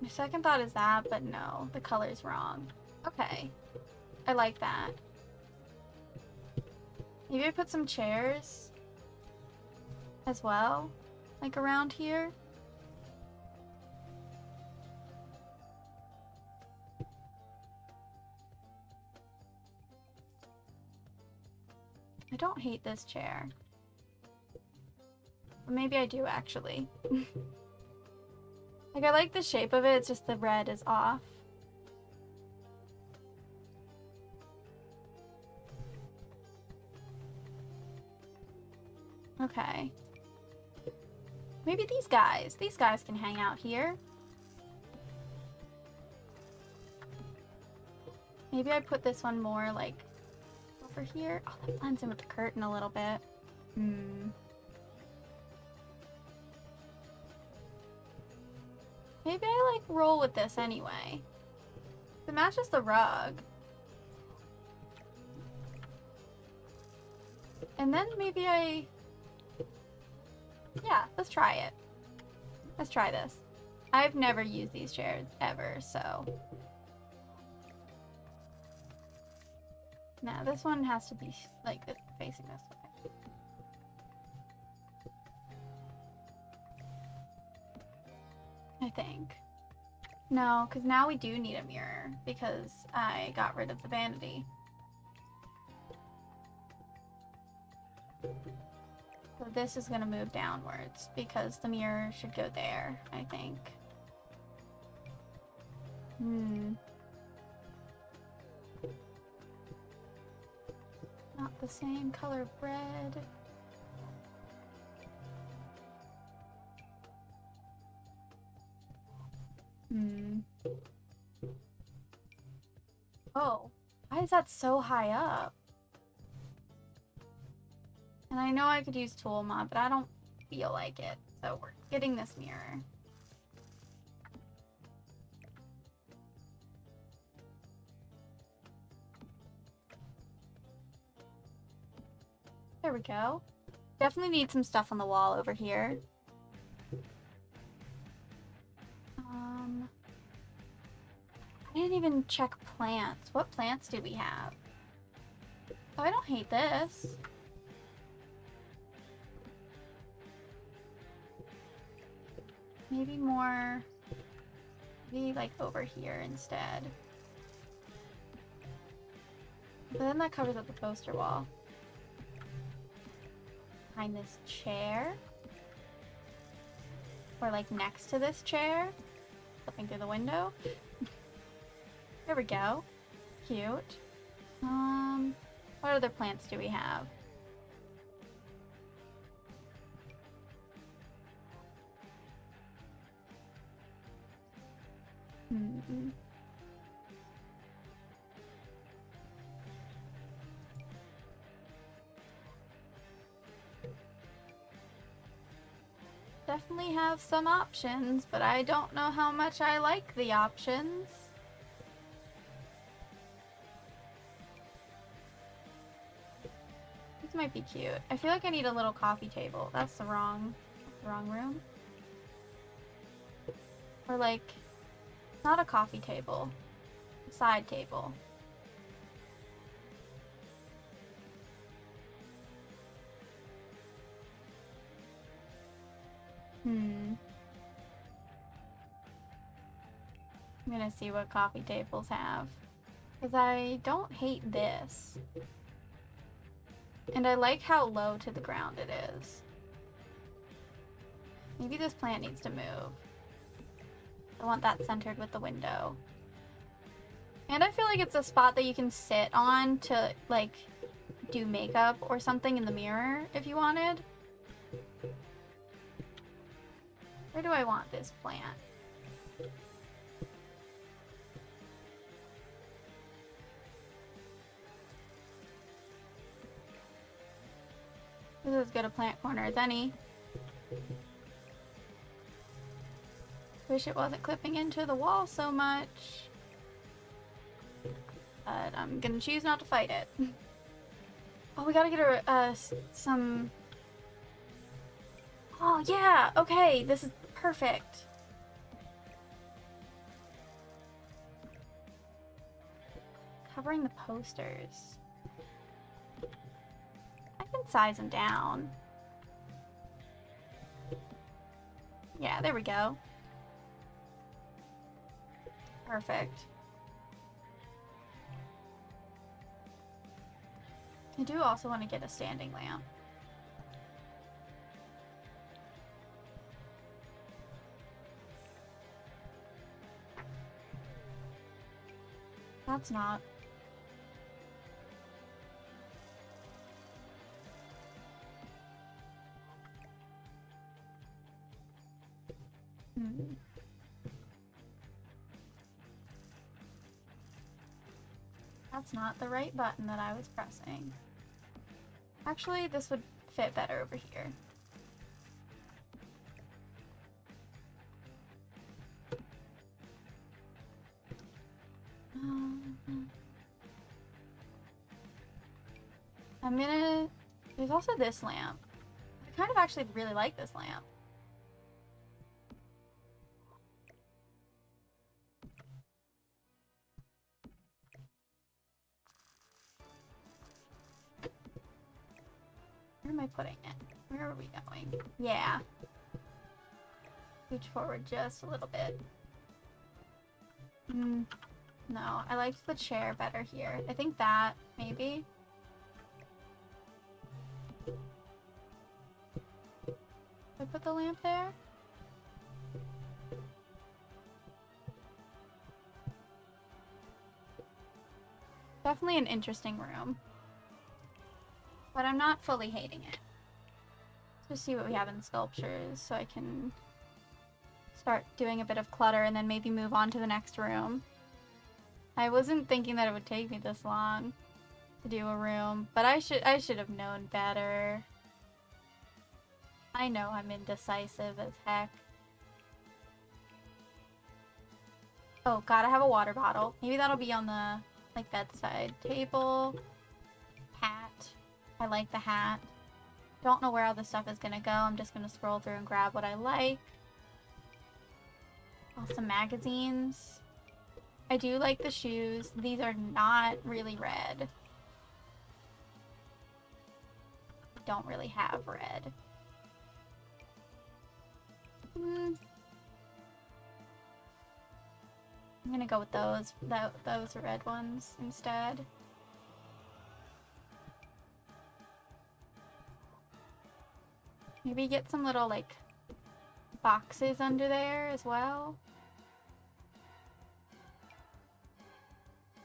My second thought is that, but no, the color's wrong. Okay. I like that. Maybe I put some chairs as well, like around here. I don't hate this chair. But maybe I do, actually. Like, I like the shape of it, it's just the red is off. Okay. Maybe these guys. These guys can hang out here. Maybe I put this one more, like, over here. Oh, that blends in with the curtain a little bit. Maybe I, like, roll with this anyway. It matches the rug. And then maybe I... Yeah, let's try it. Let's try this. I've never used these chairs ever, so... Nah, this one has to be, like, facing this way. I think. No, because now we do need a mirror, because I got rid of the vanity. So this is going to move downwards, because the mirror should go there, I think. Not the same color red. Oh, why is that so high up? And I know I could use Tool Mod, but I don't feel like it. So we're getting this mirror. There we go. Definitely need some stuff on the wall over here. I didn't even check plants. What plants do we have? Oh, I don't hate this. Maybe more... Maybe, like, over here instead. But then that covers up the poster wall. Behind this chair. Or, like, next to this chair. Looking through the window. There we go. Cute. What other plants do we have? Definitely have some options, but I don't know how much I like the options. These might be cute. I feel like I need a little coffee table. That's the wrong room. Or like, not a coffee table, a side table. I'm gonna see what coffee tables have. Because I don't hate this. And I like how low to the ground it is. Maybe this plant needs to move. I want that centered with the window. And I feel like it's a spot that you can sit on to, like, do makeup or something in the mirror if you wanted. Where do I want this plant? This is as good a plant corner as any. Wish it wasn't clipping into the wall so much. But I'm gonna choose not to fight it. Oh, we gotta get some... Oh, yeah! Okay, this is perfect. Covering the posters. I can size them down. Yeah, there we go. Perfect. I do also want to get a standing lamp. That's not. That's not the right button that I was pressing. Actually, this would fit better over here. I'm gonna... There's also this lamp. I kind of actually really like this lamp. Where am I putting it? Where are we going? Yeah. Scooch forward just a little bit. No, I liked the chair better here. I think that, maybe. I put the lamp there? Definitely an interesting room. But I'm not fully hating it. Let's just see what we have in sculptures so I can start doing a bit of clutter and then maybe move on to the next room. I wasn't thinking that it would take me this long to do a room, but I should have known better. I know I'm indecisive as heck. Oh, gotta have a water bottle. Maybe that'll be on the, like, bedside table. Hat. I like the hat. Don't know where all this stuff is gonna go. I'm just gonna scroll through and grab what I like. Oh, some magazines. I do like the shoes. These are not really red. Don't really have red. I'm gonna go with those red ones instead. Maybe get some little, like, boxes under there as well.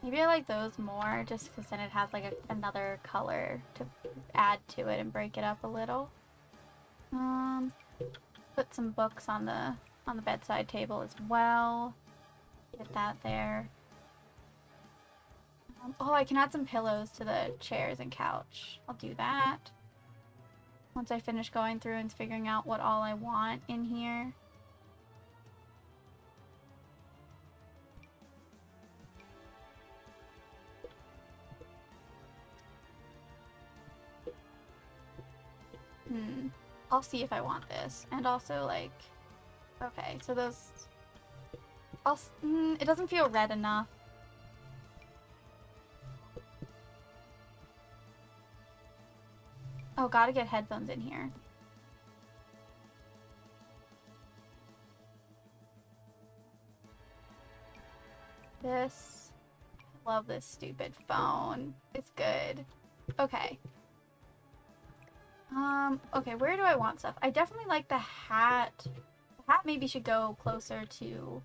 Maybe I like those more, just because then it has, like, another color to add to it and break it up a little. Put some books on the bedside table as well. Get that there. Oh, I can add some pillows to the chairs and couch. I'll do that. Once I finish going through and figuring out what all I want in here. I'll see if I want this. And also, like... Okay, so those... it doesn't feel red enough. Oh, gotta get headphones in here. This. Love this stupid phone. It's good. Okay. Okay, where do I want stuff? I definitely like the hat. The hat maybe should go closer to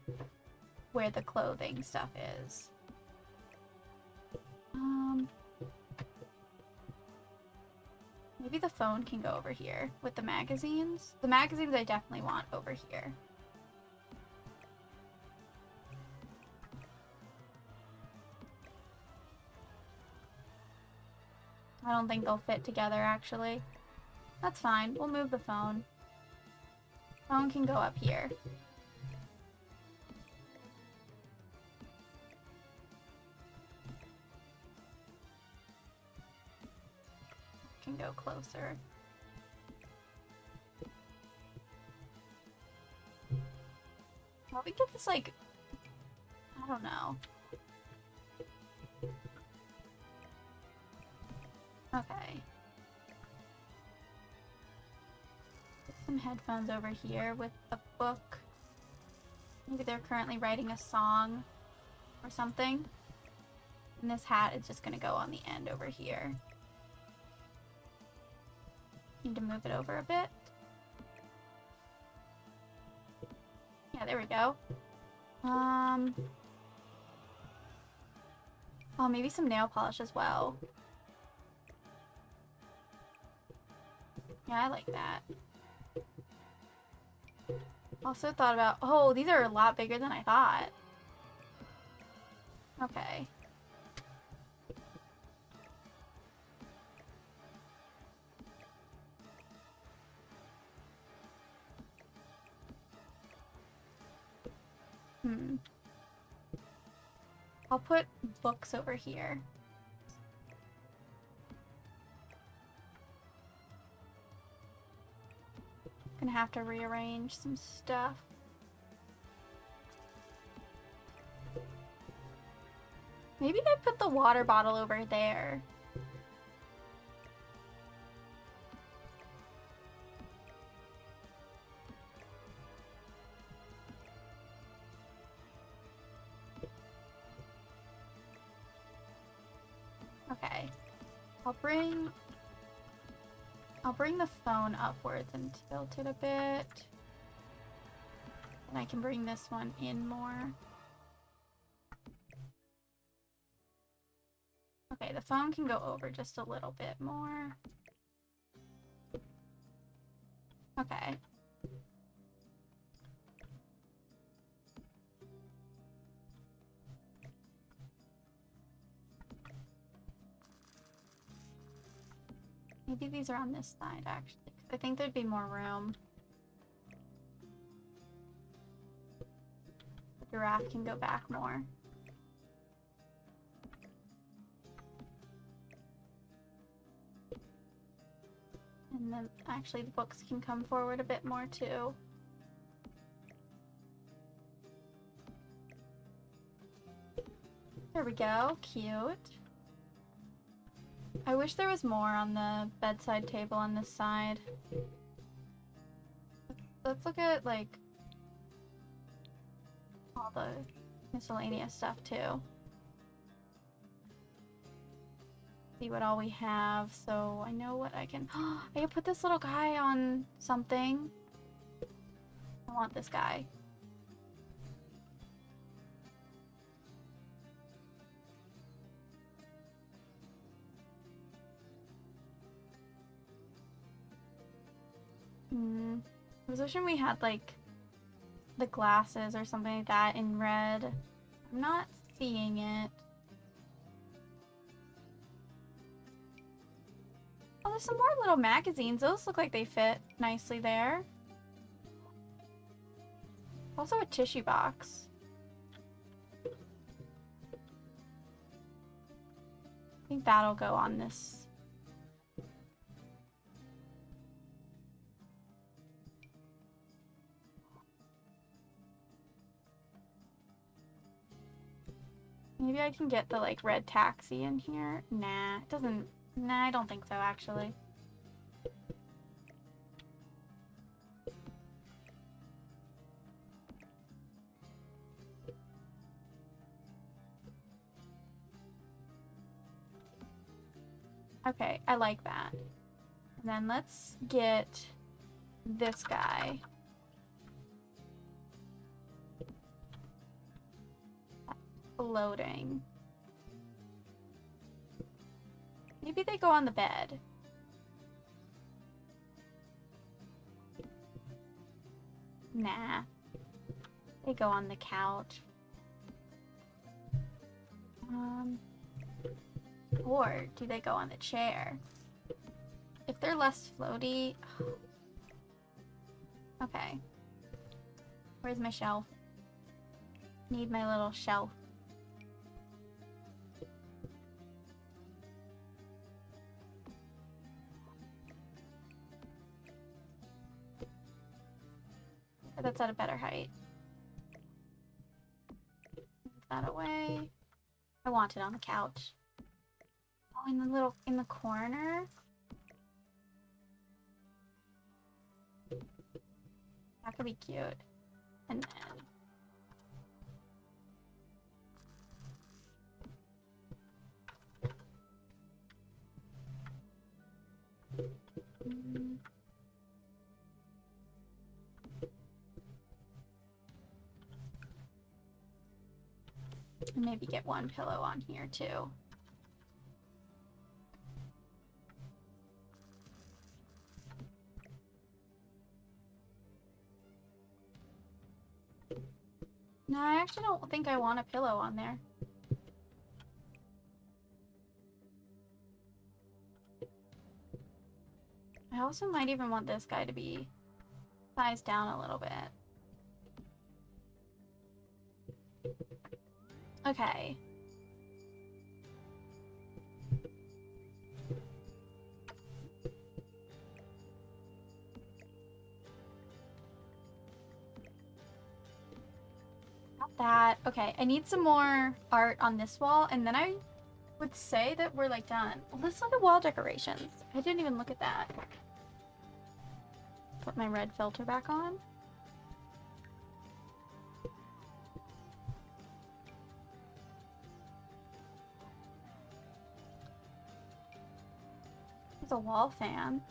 where the clothing stuff is. Maybe the phone can go over here with the magazines. The magazines I definitely want over here. I don't think they'll fit together, actually. That's fine. We'll move the phone. Phone can go up here. Can go closer. Well, we get this, like, I don't know. Okay. Put some headphones over here with a book. Maybe they're currently writing a song or something. And this hat is just gonna go on the end over here. Need to move it over a bit. Yeah, there we go. Oh, maybe some nail polish as well. Yeah, I like that. Also thought about, oh, these are a lot bigger than I thought. Okay. I'll put books over here. Gonna have to rearrange some stuff. Maybe I put the water bottle over there. Okay. I'll bring the phone upwards and tilt it a bit. And I can bring this one in more. Okay, the phone can go over just a little bit more. Okay. Maybe these are on this side, actually. I think there'd be more room. The giraffe can go back more. And then, actually, the books can come forward a bit more, too. There we go. Cute. I wish there was more on the bedside table on this side. Let's look at, like, all the miscellaneous stuff, too. See what all we have, so I know what I can... I can put this little guy on something. I want this guy. I was wishing we had, like, the glasses or something like that in red. I'm not seeing it. Oh, there's some more little magazines. Those look like they fit nicely there. Also a tissue box. I think that'll go on this. Maybe I can get the, like, red taxi in here. Nah, it doesn't... Nah, I don't think so, actually. Okay, I like that. And then let's get this guy. Floating. Maybe they go on the bed. Nah. They go on the couch. Or do they go on the chair? if they're less floaty... Okay. Where's my shelf? Need my little shelf. That's at a better height. Move that away. I want it on the couch. Oh, in the corner? That could be cute. And then... Maybe get one pillow on here too. No, I actually don't think I want a pillow on there. I also might even want this guy to be sized down a little bit. Okay. Not that. Okay, I need some more art on this wall, and then I would say that we're like done. Let's look at wall decorations. I didn't even look at that. Put my red filter back on. There's a wall fan.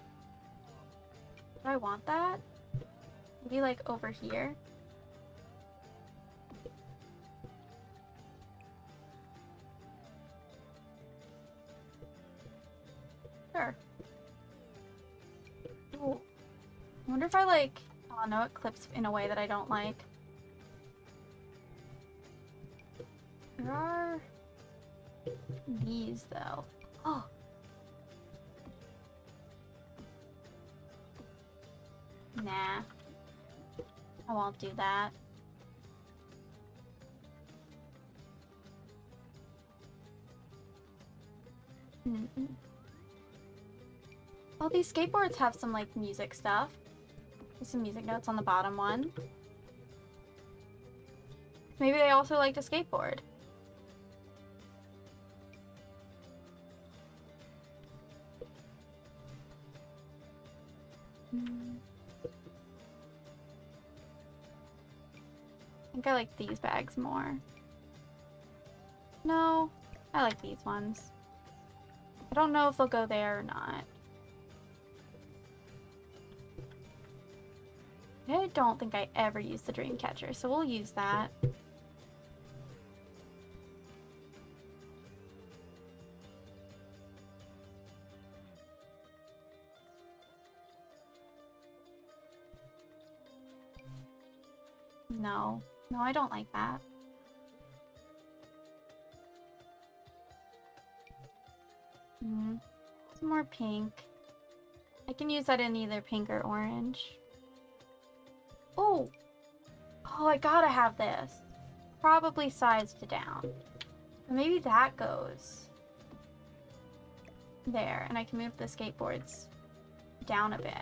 Do I want that? Maybe like over here. Sure. Ooh. I wonder if I like... Oh no, it clips in a way that I don't like. There are... these though. Oh. Nah. I won't do that. Mm-mm. Well, these skateboards have some, like, music stuff. There's some music notes on the bottom one. Maybe they also like to skateboard. I think I like these bags more. No, I like these ones. I don't know if they'll go there or not. I don't think I ever used the dream catcher, so we'll use that. No. No, I don't like that. Some more pink. I can use that in either pink or orange. Oh! Oh, I gotta have this. Probably sized down. But maybe that goes there, and I can move the skateboards down a bit.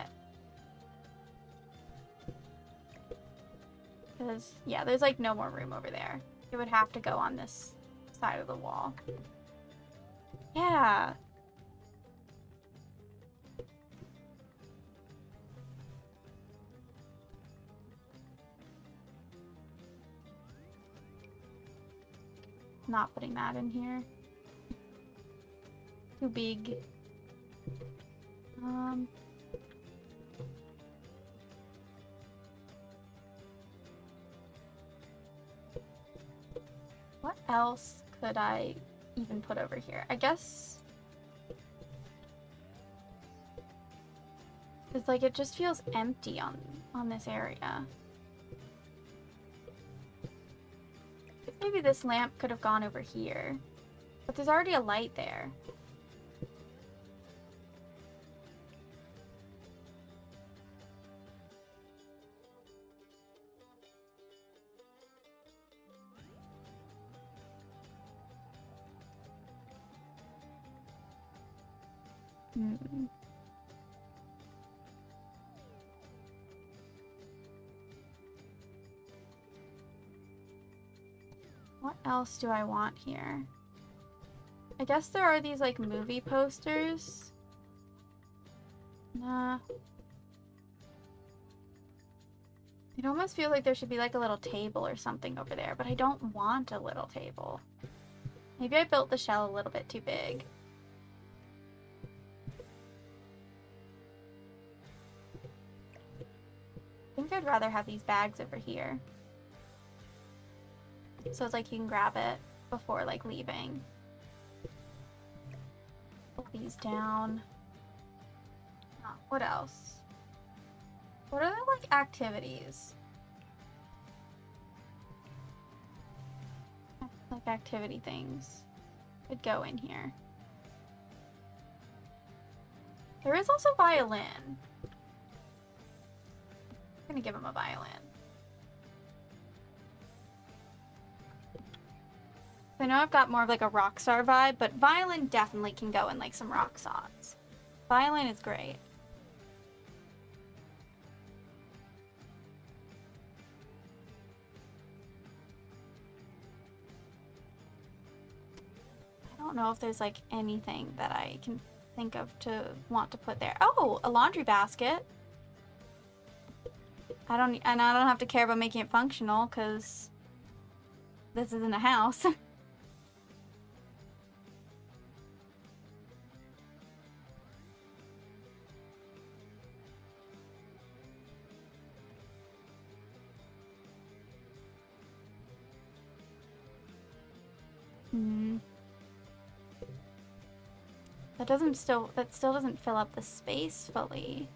Because, yeah, there's like no more room over there. It would have to go on this side of the wall. Yeah. Not putting that in here. Too big. What else could I even put over here? I guess... It's like it just feels empty on this area. Maybe this lamp could have gone over here. But there's already a light there. Hmm. What else do I want here? I guess there are these like movie posters. Nah. It almost feels like there should be like a little table or something over there, but I don't want a little table. Maybe I built the shell a little bit too big. I think I'd rather have these bags over here. So it's like you can grab it before like leaving. Put these down. Oh, what else? What are the like activities? Like activity things could go in here. There is also violin. I'm gonna give him a violin. I know I've got more of like a rock star vibe, but violin definitely can go in like some rock songs. Violin is great. I don't know if there's like anything that I can think of to want to put there. Oh, a laundry basket. I don't have to care about making it functional because this isn't a house. That still doesn't fill up the space fully.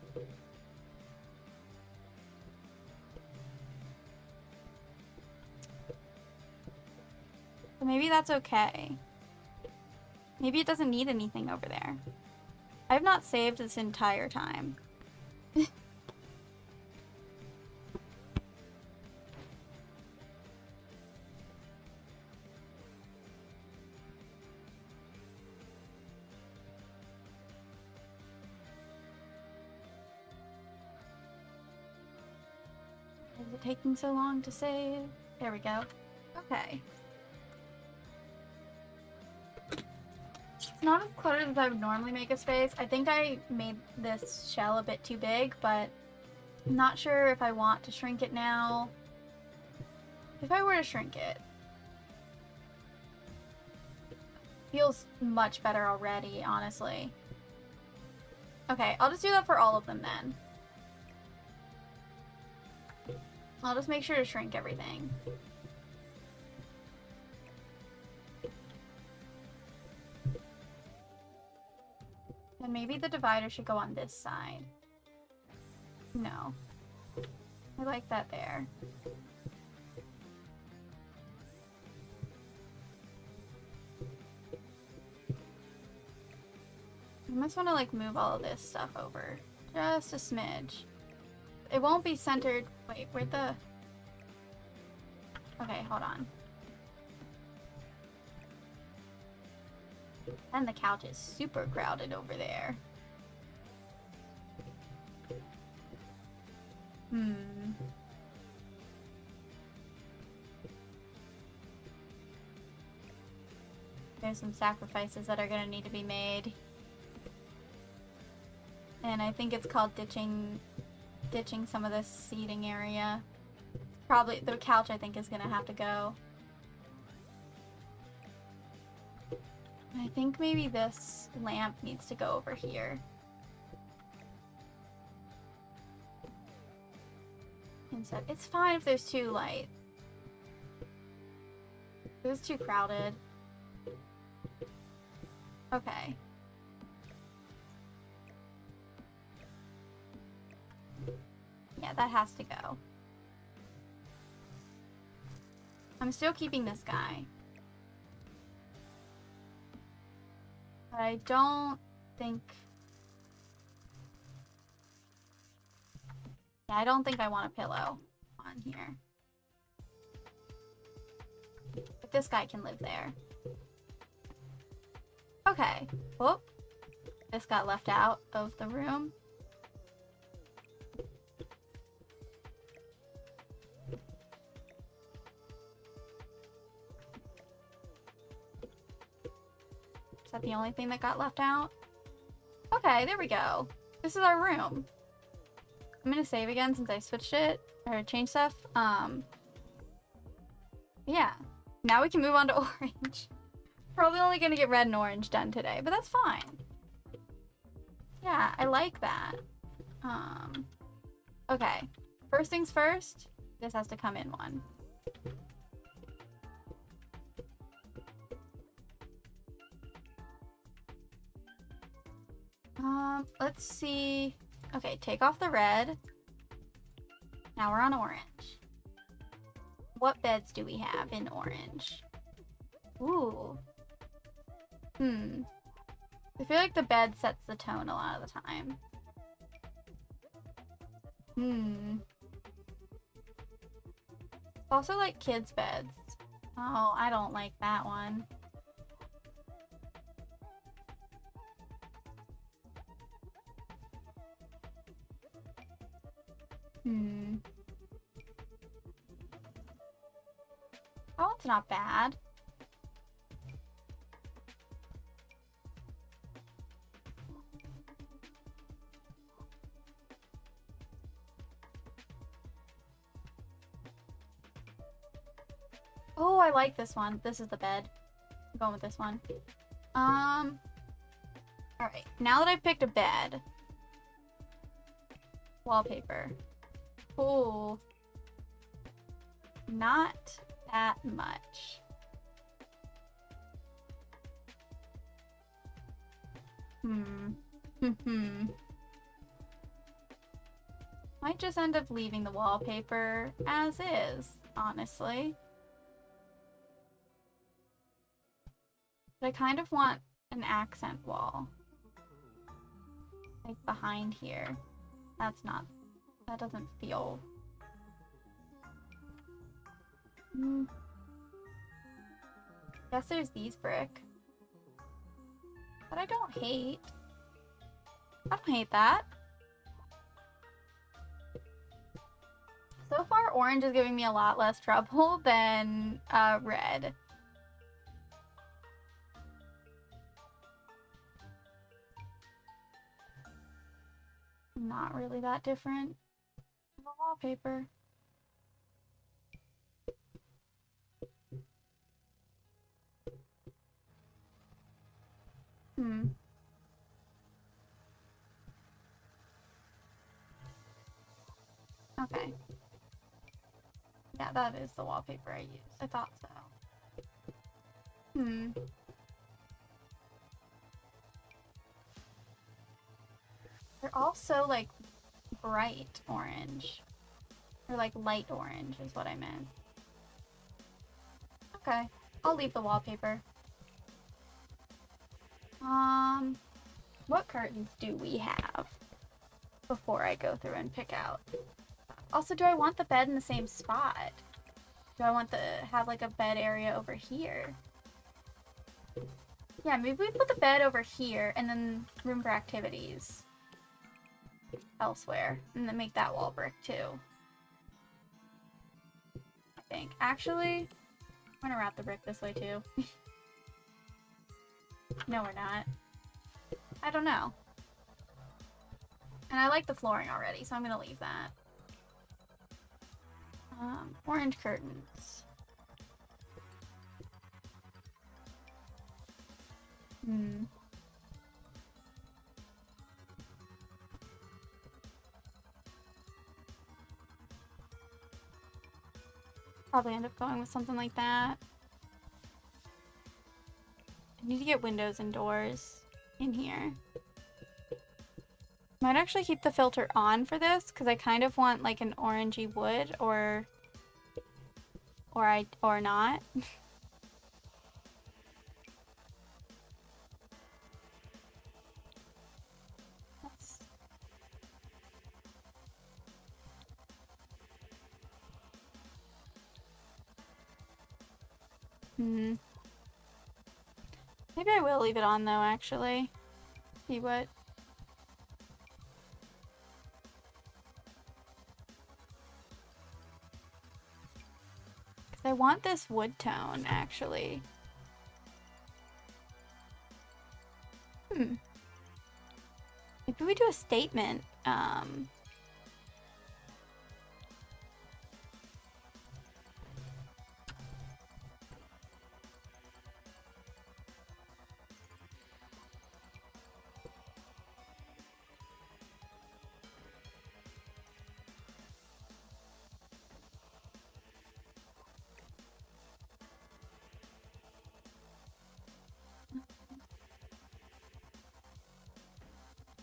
But maybe that's okay. Maybe it doesn't need anything over there. I have not saved this entire time. Is it taking so long to save? There we go. Okay. It's not as cluttered as I would normally make a space. I think I made this shell a bit too big, but I'm not sure if I want to shrink it now. If I were to shrink it, feels much better already, honestly. Okay, I'll just do that for all of them then. I'll just make sure to shrink everything. And maybe the divider should go on this side. No. I like that there. I must want to like move all of this stuff over. Just a smidge. It won't be centered. Wait, where'd the... Okay, hold on. And the couch is super crowded over there. There's some sacrifices that are gonna need to be made. And I think it's called ditching some of this seating area. Probably the couch I think is gonna have to go. I think maybe this lamp needs to go over here. Instead, it's fine if there's too light. It was too crowded. Okay. Yeah, that has to go. I'm still keeping this guy. But I don't think... Yeah, I don't think I want a pillow on here. But this guy can live there. Okay. Whoop. this got left out of the room. Is that the only thing that got left out? Okay, there we go. This is our room. I'm gonna save again since I switched it, or changed stuff. Yeah. Now we can move on to orange. Probably only gonna get red and orange done today, but that's fine. Yeah, I like that. Okay. First things first, this has to come in one. Let's see. Okay, take off the red. Now we're on orange. What beds do we have in orange? Ooh. I feel like the bed sets the tone a lot of the time. Also like kids' beds. Oh, I don't like that one. Oh, it's not bad. Oh, I like this one. This is the bed. I'm going with this one. Alright, now that I've picked a bed. Wallpaper. Ooh. Not that much. Might just end up leaving the wallpaper as is, honestly. But I kind of want an accent wall. Like behind here. That doesn't feel... Guess there's these brick. But I don't hate. I don't hate that. So far, orange is giving me a lot less trouble than red. Not really that different. The wallpaper. Okay. Yeah, that is the wallpaper I used. I thought so. They're also like bright orange. Or like light orange is what I meant. Okay, I'll leave the wallpaper. What curtains do we have before I go through and pick out? Also, do I want the bed in the same spot? Do I want to have like a bed area over here? Yeah, maybe we put the bed over here and then room for activities elsewhere. And then make that wall brick too. I think. Actually, I'm gonna wrap the brick this way too. No, we're not. I don't know. And I like the flooring already, so I'm gonna leave that. Orange curtains. Probably end up going with something like that. I need to get windows and doors in here. Might actually keep the filter on for this because I kind of want like an orangey wood or not. Maybe I will leave it on though, actually. see what... 'Cause I want this wood tone, actually. Maybe we do a statement.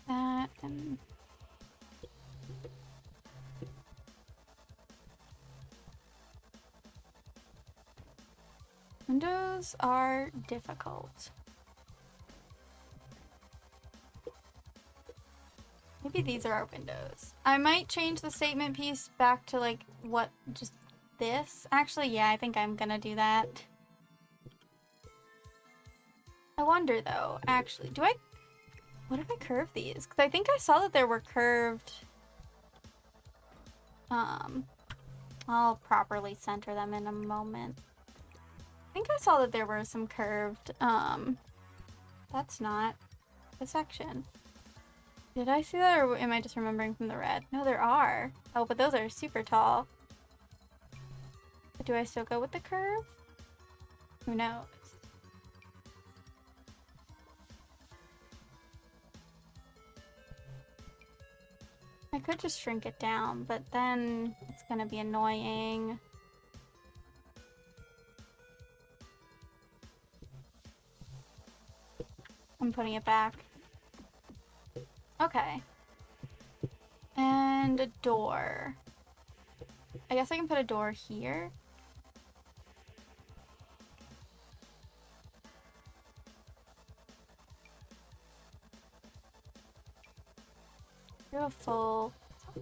That and... Windows are difficult. Maybe these are our windows. I might change the statement piece back to like what, just this. Actually, yeah, I think I'm gonna do that. I wonder though, actually, what if I curve these? Because I think I saw that there were curved, I'll properly center them in a moment. I think I saw that there were some curved, that's not the section. Did I see that, or am I just remembering from the red? No, there are. Oh, but those are super tall. But do I still go with the curve? Who knows? I could just shrink it down, but then it's gonna be annoying. I'm putting it back. Okay. And a door. I guess I can put a door here. Do a full...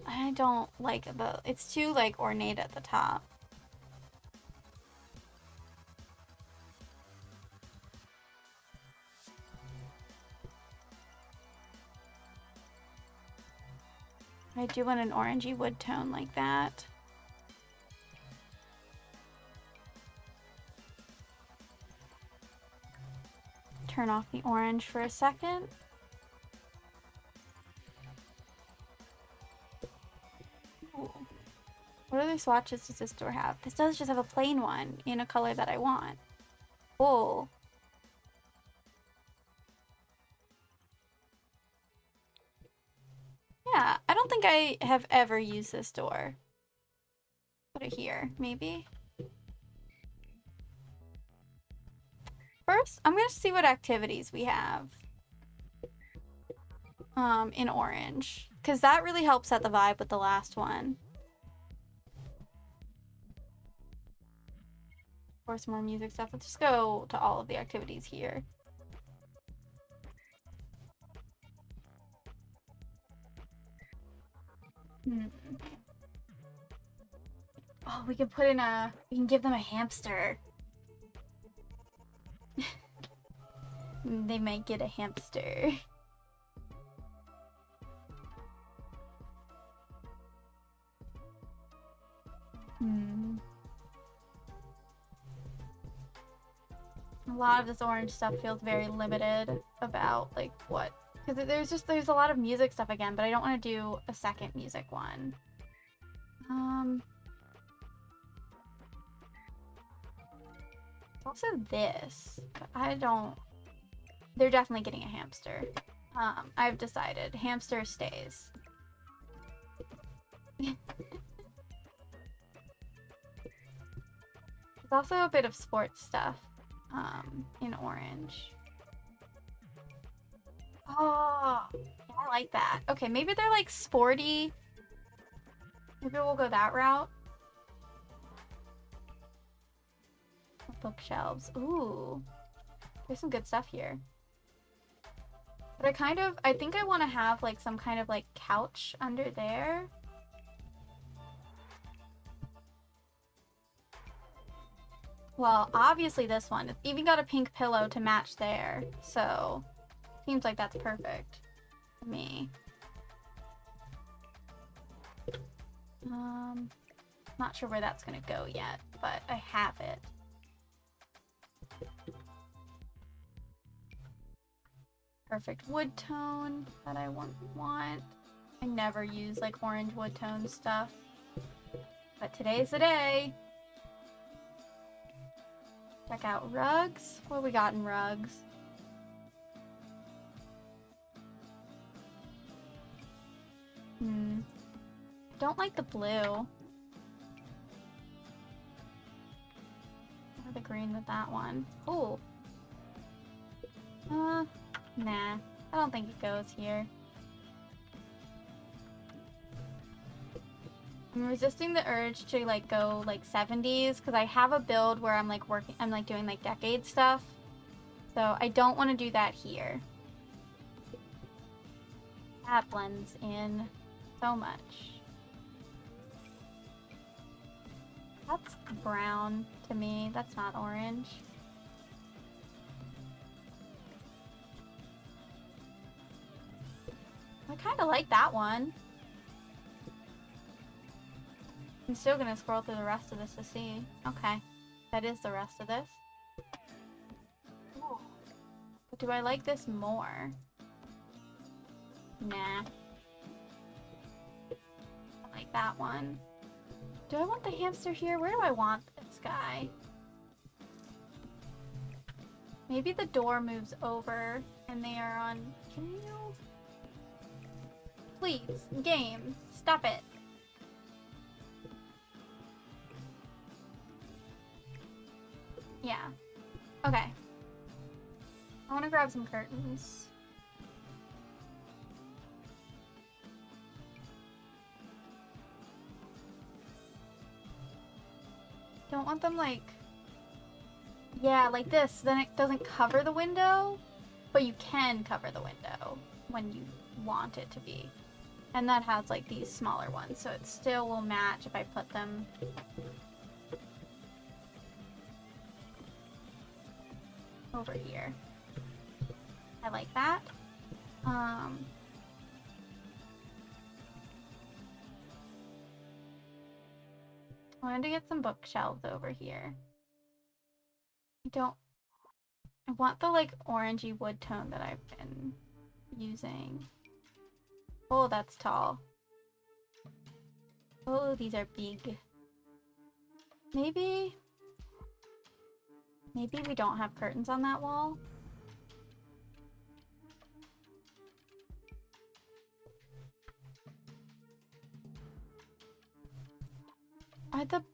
I don't like the... It's too, like, ornate at the top. I do want an orangey wood tone like that. Turn off the orange for a second. Ooh. What other swatches does this door have? This does just have a plain one in a color that I want. Oh. Yeah, I don't think I have ever used this door. Put it here, maybe. First, I'm gonna see what activities we have. In orange. Because that really helps set the vibe with the last one. Of course, more music stuff. Let's just go to all of the activities here. Oh, we can put in a... We can give them a hamster. They might get a hamster. A lot of this orange stuff feels very limited about, like, what... Because there's a lot of music stuff again, but I don't want to do a second music one. Also this, but I don't... They're definitely getting a hamster. I've decided. Hamster stays. There's also a bit of sports stuff in orange. Oh, yeah, I like that. Okay, maybe they're like sporty. Maybe we'll go that route. Bookshelves. Ooh, there's some good stuff here. But I think I want to have like some kind of like couch under there. Well, obviously this one. It's even got a pink pillow to match there. So, Seems like that's perfect for me. Not sure where that's gonna go yet, but I have it. Perfect wood tone that I want. I never use like orange wood tone stuff, but today's the day. Check out rugs. What we got in rugs? Don't like the blue. Or the green with that one. Ooh. Nah. I don't think it goes here. I'm resisting the urge to like go like 70s because I have a build where I'm like doing like decade stuff. So I don't want to do that here. That blends in so much. That's brown to me. That's not orange. I kind of like that one. I'm still gonna scroll through the rest of this to see. Okay. That is the rest of this. Ooh. But do I like this more? Nah. I like that one. Do I want the hamster here? Where do I want this guy? Maybe the door moves over and they are on... Can you... Please, game, stop it. Yeah. Okay. I want to grab some curtains. Don't want them like... Yeah, like this. Then it doesn't cover the window, but you can cover the window when you want it to be. And that has like these smaller ones, so it still will match if I put them over here. I like that. I wanted to get some bookshelves over here. I want the like orangey wood tone that I've been using. Oh, that's tall. Oh, these are big. Maybe we don't have curtains on that wall.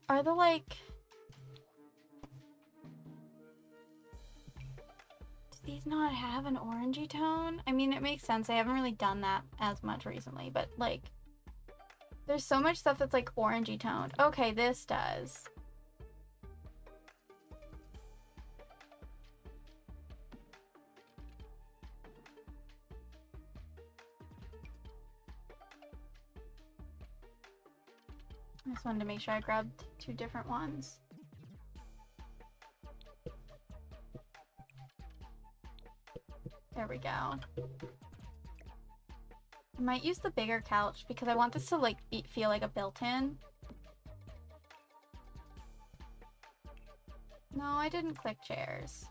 Are the like... Do these not have an orangey tone? I mean, it makes sense. I haven't really done that as much recently, but like... There's so much stuff that's like orangey toned. Okay, this does. I just wanted to make sure I grabbed two different ones. There we go. I might use the bigger couch because I want this to like feel like a built-in. No, I didn't click chairs.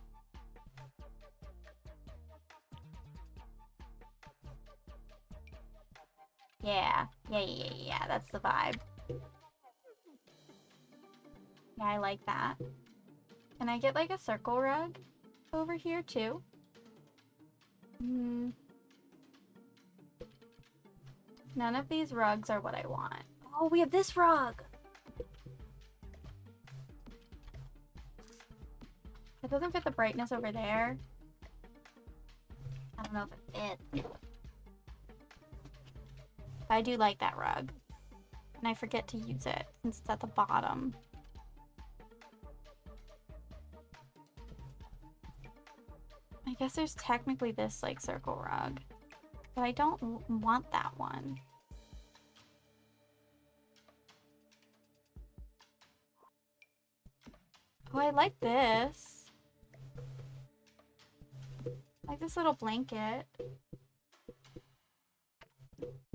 Yeah, that's the vibe. Yeah, I like that. Can I get like a circle rug over here too? None of these rugs are what I want. Oh, we have this rug! It doesn't fit the brightness over there. I don't know if it fits. But I do like that rug. And I forget to use it since it's at the bottom. I guess there's technically this like circle rug. But I don't want that one. Oh, I like this. Like this little blanket.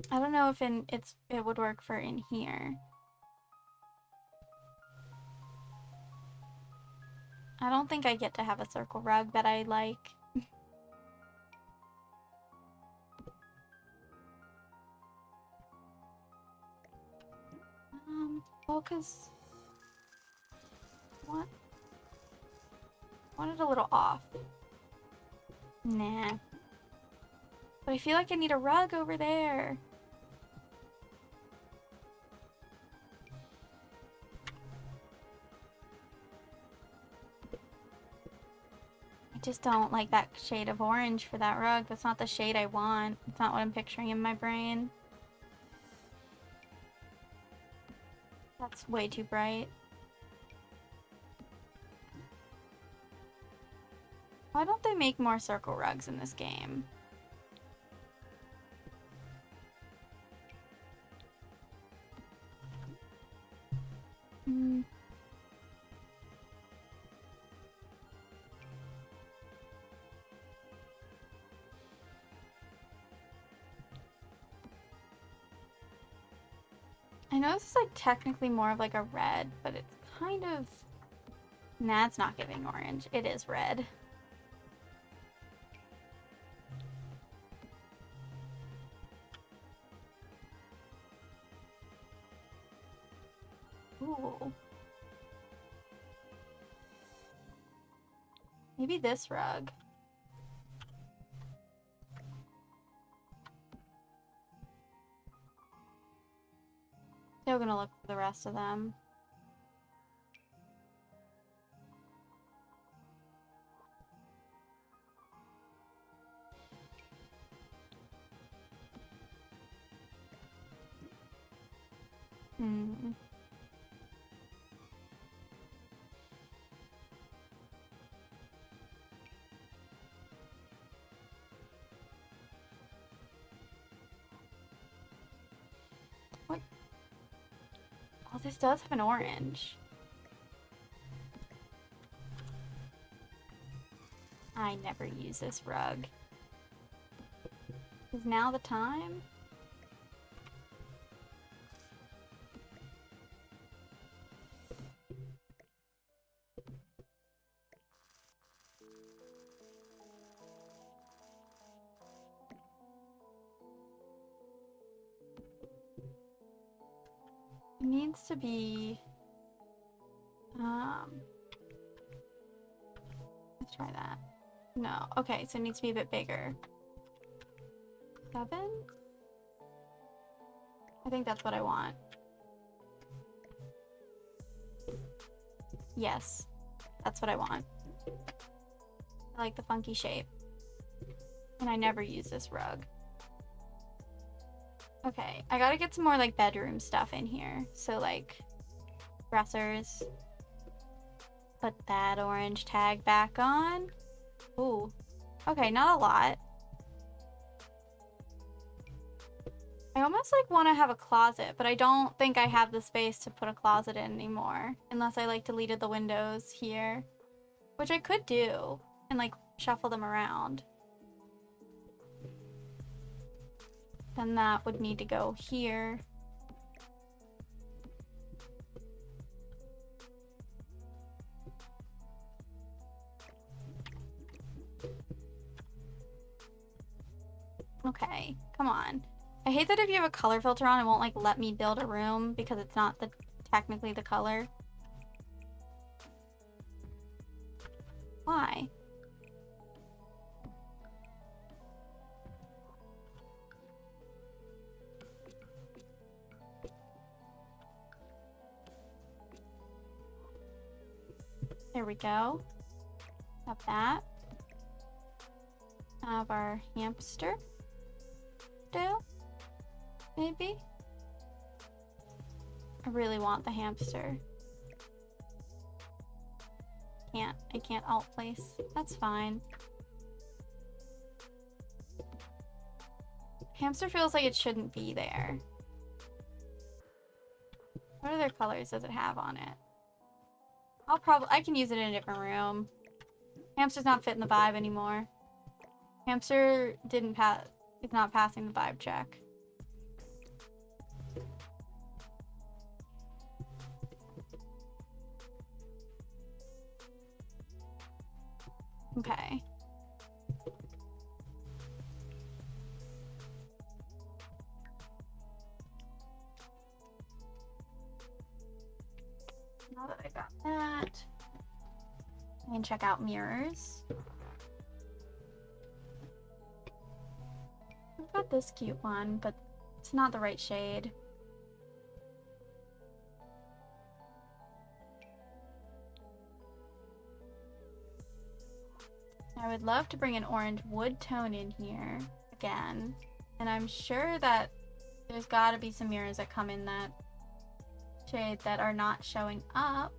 I don't know if it would work for in here. I don't think I get to have a circle rug that I like. Well, cause what? I want it a little off. Nah. But I feel like I need a rug over there. I just don't like that shade of orange for that rug. That's not the shade I want. It's not what I'm picturing in my brain. That's way too bright. Why don't they make more circle rugs in this game? I know this is like technically more of like a red, but it's kind of... Nah, it's not giving orange. It is red. Ooh. Maybe this rug. Still gonna look for the rest of them. What? Oh, this does have an orange. I never use this rug. Is now the time? It needs to be... Let's try that. No. Okay, so it needs to be a bit bigger. 7? I think that's what I want. Yes. That's what I want. I like the funky shape. And I never use this rug. Okay, I gotta get some more like bedroom stuff in here. So like dressers. Put that orange tag back on. Ooh. Okay, not a lot. I almost like want to have a closet, but I don't think I have the space to put a closet in anymore. Unless I like deleted the windows here. Which I could do. And like shuffle them around. Then that would need to go here. Okay, come on. I hate that if you have a color filter on, it won't like let me build a room because it's not technically the color. Why? There we go. Have that. Have our hamster. Still? Maybe? I really want the hamster. I can't alt place. That's fine. Hamster feels like it shouldn't be there. What other colors does it have on it? I can use it in a different room. Hamster's not fitting the vibe anymore. Hamster didn't pass. Is not passing the vibe check. Okay. Now that I got that, I can check out mirrors. I've got this cute one, but it's not the right shade. I would love to bring an orange wood tone in here again. And I'm sure that there's got to be some mirrors that come in that shade that are not showing up.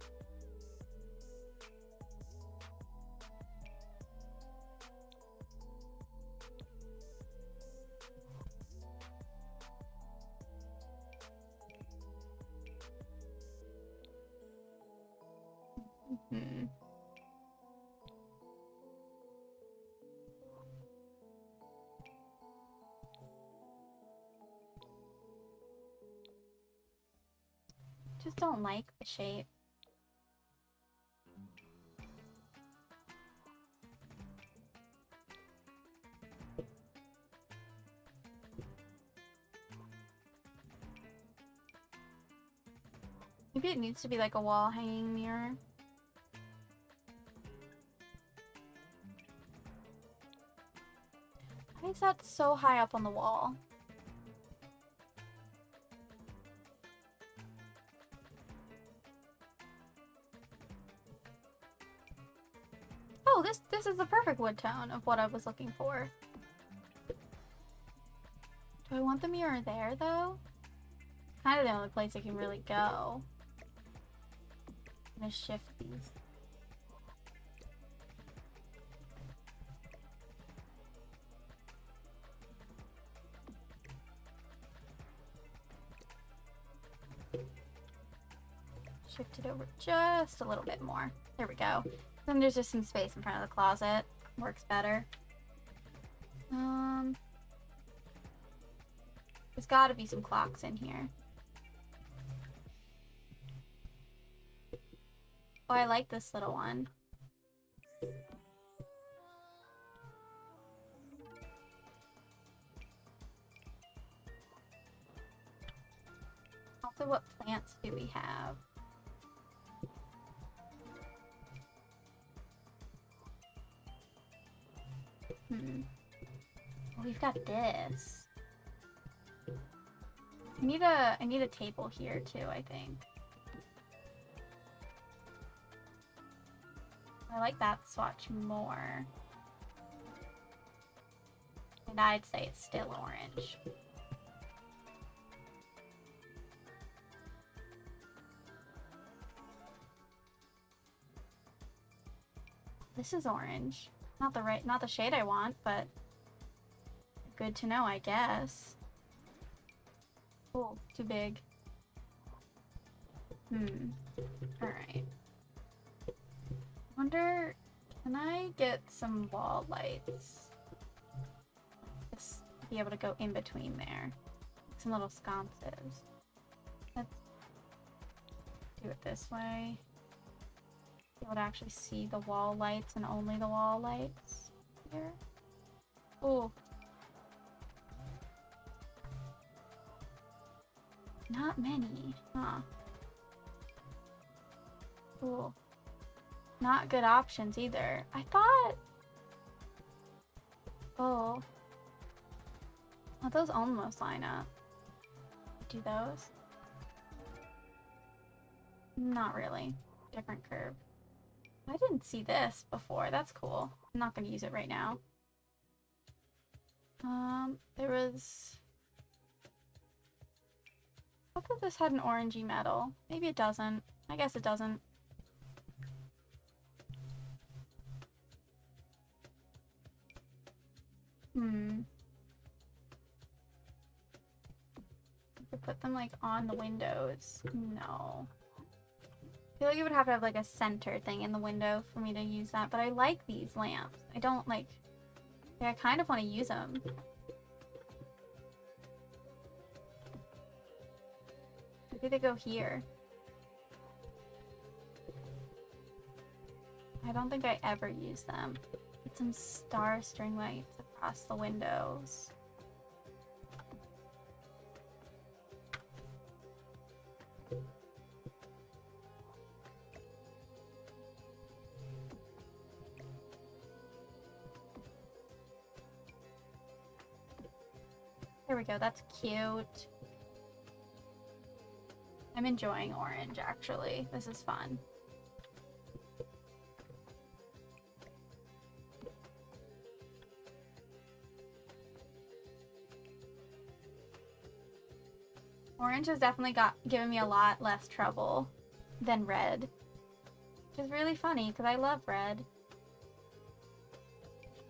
Hmm. Just don't like the shape. Maybe it needs to be like a wall hanging mirror. Why is that so high up on the wall? Oh, this is the perfect wood tone of what I was looking for. Do I want the mirror there though? Kind of the only place I can really go. I'm gonna shift these. Shift it over just a little bit more. There we go. Then there's just some space in front of the closet. Works better. There's gotta be some clocks in here. Oh, I like this little one. Also, what plants do we have? Oh, we've got this. I need a table here too, I think. I like that swatch more. And I'd say it's still orange. This is orange. Not the shade I want, but good to know, I guess. Oh, too big. Alright. Wonder, can I get some wall lights? Just be able to go in between there. Some little sconces. Let's do it this way. Be able to actually see the wall lights and only the wall lights here. Oh. Not many, huh? Cool. Not good options either. I thought... Oh. Well, those almost line up. Do those? Not really. Different curve. I didn't see this before. That's cool. I'm not going to use it right now. There was... I thought this had an orangey metal. Maybe it doesn't. I guess it doesn't. I could put them like on the windows. No. I feel like you would have to have like a center thing in the window for me to use that, but I like these lamps. I Yeah, I kind of want to use them. Maybe they go here. I don't think I ever use them. Get some star string lights across the windows. There we go, that's cute. I'm enjoying orange, actually. This is fun. Orange has definitely given me a lot less trouble than red. Which is really funny, because I love red.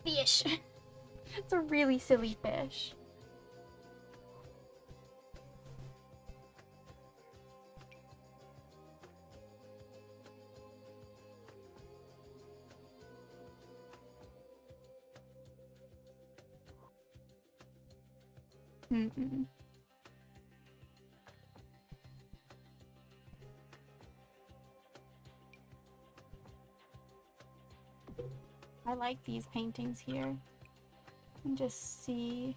Fish! It's a really silly fish. Mm-mm. I like these paintings here. And just see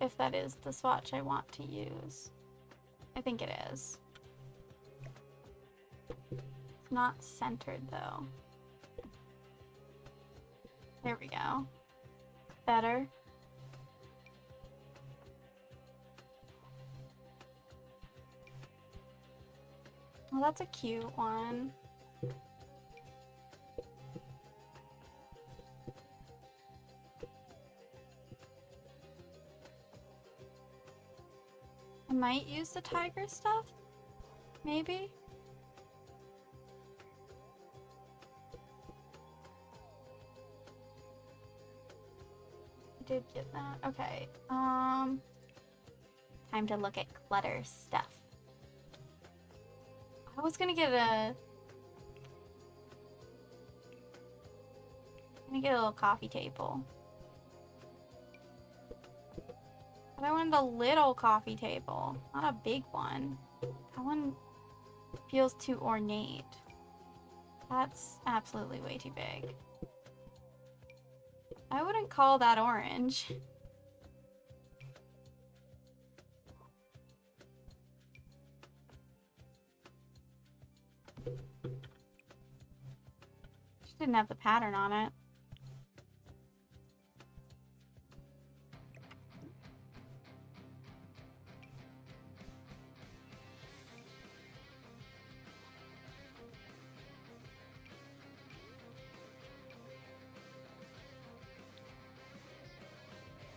if that is the swatch I want to use. I think it is. It's not centered though. There we go. Better. Well, that's a cute one. I might use the tiger stuff? Maybe? I did get that. Okay. Time to look at clutter stuff. I was gonna get a little coffee table. But I wanted a little coffee table, not a big one. That one feels too ornate. That's absolutely way too big. I wouldn't call that orange. She didn't have the pattern on it.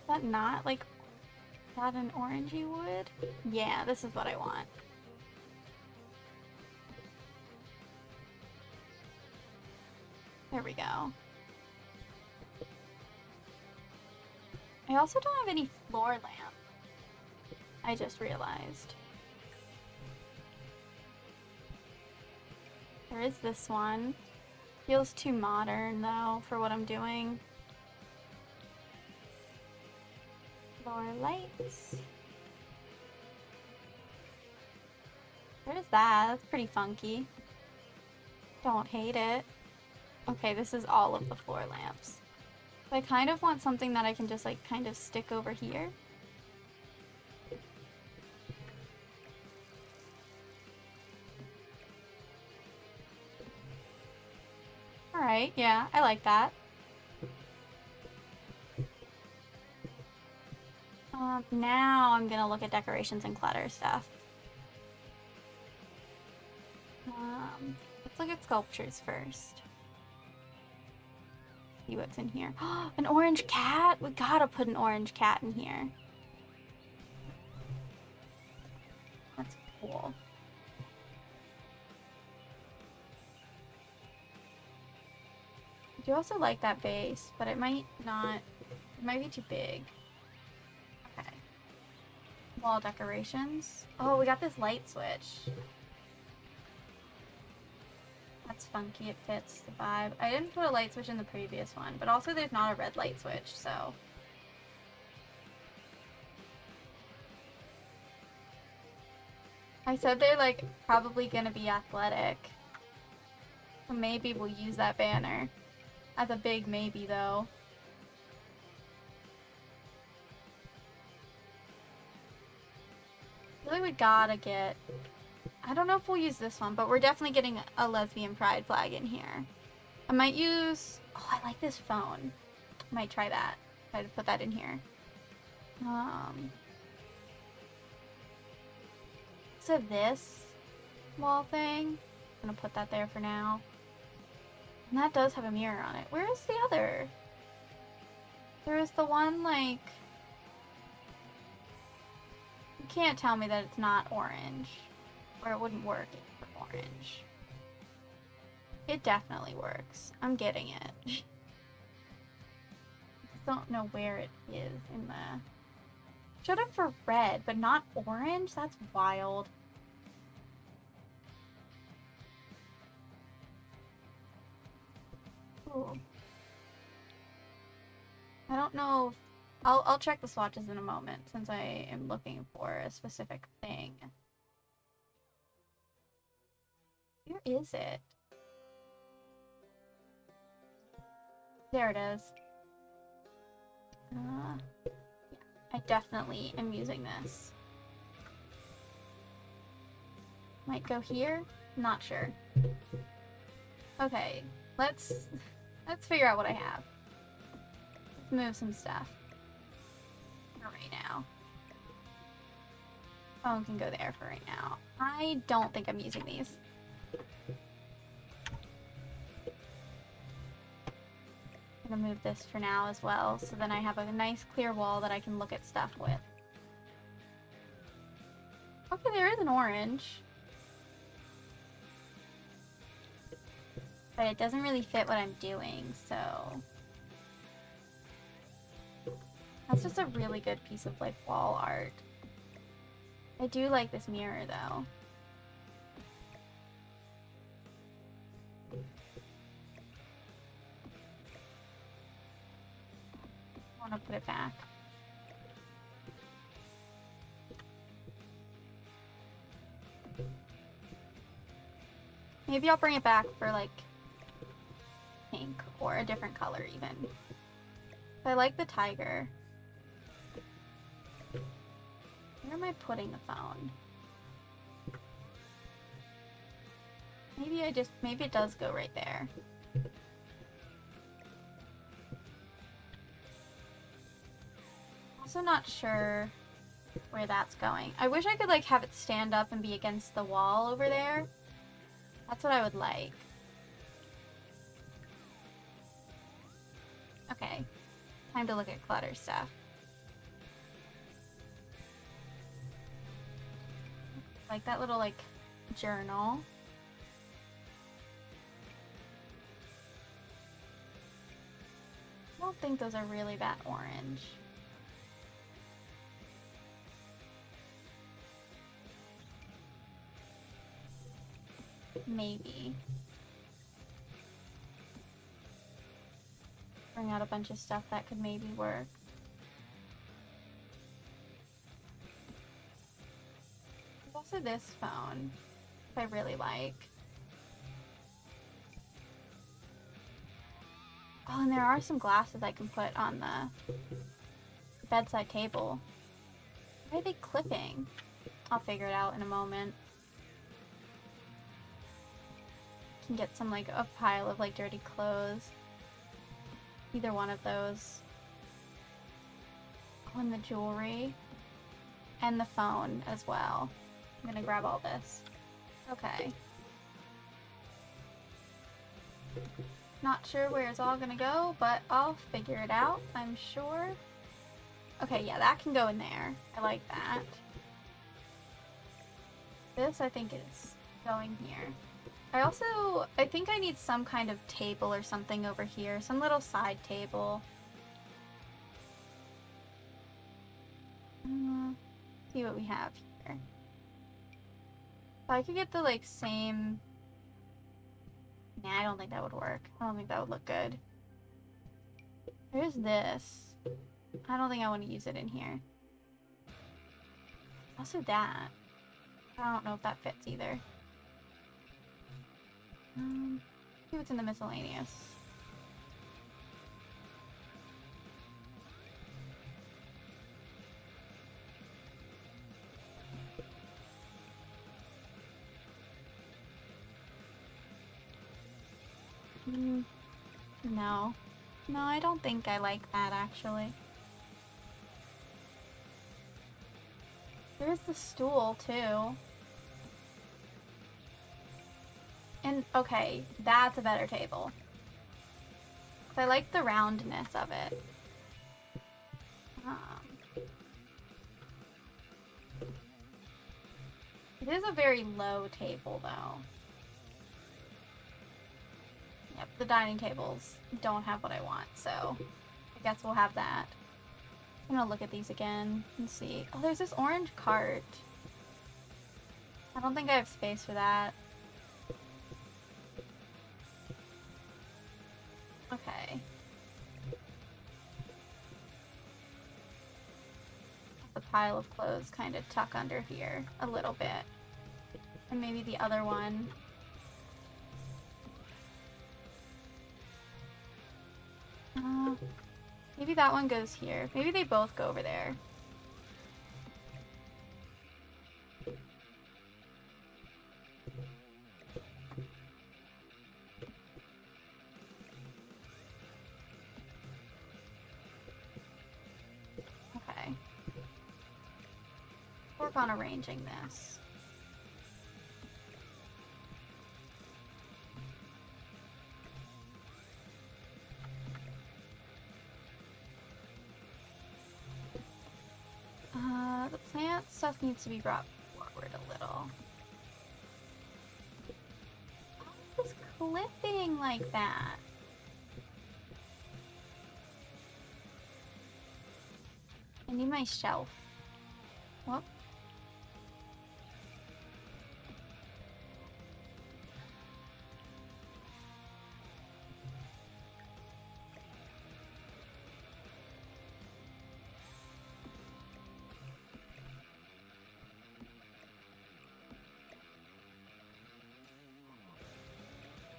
Is that not like, is that an orangey wood? Yeah, this is what I want. There we go. I also don't have any floor lamp. I just realized. There is this one. Feels too modern though for what I'm doing. Floor lights. There's that. That's pretty funky. Don't hate it. Okay, this is all of the floor lamps. So I kind of want something that I can just like kind of stick over here. Alright, yeah, I like that. Now I'm gonna look at decorations and clutter stuff. Let's look at sculptures first. See what's in here. An orange cat? We gotta put an orange cat in here. That's cool. I do also like that base, but it might not, it might be too big. Okay. Wall decorations. Oh, we got this light switch. That's funky, it fits the vibe. I didn't put a light switch in the previous one, but also there's not a red light switch, so. I said they're like probably gonna be athletic. So maybe we'll use that banner. As a big maybe though. I feel like we gotta get, I don't know if we'll use this one, but we're definitely getting a lesbian pride flag in here. I might use, oh, I like this phone. I might try that. Try to put that in here. So this wall thing, I'm gonna put that there for now. And that does have a mirror on it. Where is the other? There is the one like, you can't tell me that it's not orange. Or it wouldn't work if it were orange. It definitely works. I'm getting it. I just don't know where it is in the... Showed up for red, but not orange? That's wild. Ooh. I don't know if... I'll check the swatches in a moment, since I am looking for a specific thing. Where is it? There it is. Yeah, I definitely am using this. Might go here? Not sure. Okay, let's figure out what I have. Let's move some stuff. For right now. Phone can go there for right now. I don't think I'm using these. I'm gonna move this for now as well, so then I have a nice clear wall that I can look at stuff with. Okay, there is an orange. But it doesn't really fit what I'm doing, so... That's just a really good piece of, like, wall art. I do like this mirror, though. I want to put it back. Maybe I'll bring it back for, like, pink or a different color, even. I like the tiger. Where am I putting the phone? Maybe it does go right there. Also not sure where that's going. I wish I could like have it stand up and be against the wall over there. That's what I would like. Okay, time to look at clutter stuff. Like that little like journal. I don't think those are really that orange. Maybe. Bring out a bunch of stuff that could maybe work. There's also this phone, which I really like. Oh, and there are some glasses I can put on the bedside table. Why are they clipping? I'll figure it out in a moment. Can get some like a pile of like dirty clothes. Either one of those. Oh, and the jewelry. And the phone as well. I'm gonna grab all this. Okay. Not sure where it's all gonna go, but I'll figure it out, I'm sure. Okay, yeah, that can go in there. I like that. This, I think, is going here. I think I need some kind of table or something over here. Some little side table. See what we have here. So I could get the, like, same Nah, I don't think that would work. I don't think that would look good. There's this. I don't think I want to use it in here. Also that. I don't know if that fits either. See what's in the miscellaneous. No. No, I don't think I like that, actually. There's the stool, too. And, okay, that's a better table. I like the roundness of it. It is a very low table, though. Yep, the dining tables don't have what I want, so I guess we'll have that. I'm gonna look at these again and see. Oh, there's this orange cart. I don't think I have space for that. Okay. The pile of clothes kind of tuck under here a little bit. And maybe the other one. Maybe that one goes here. Maybe they both go over there. Okay. Work on arranging this. The plant stuff needs to be brought forward a little. Why is clipping like that? I need my shelf. Whoop.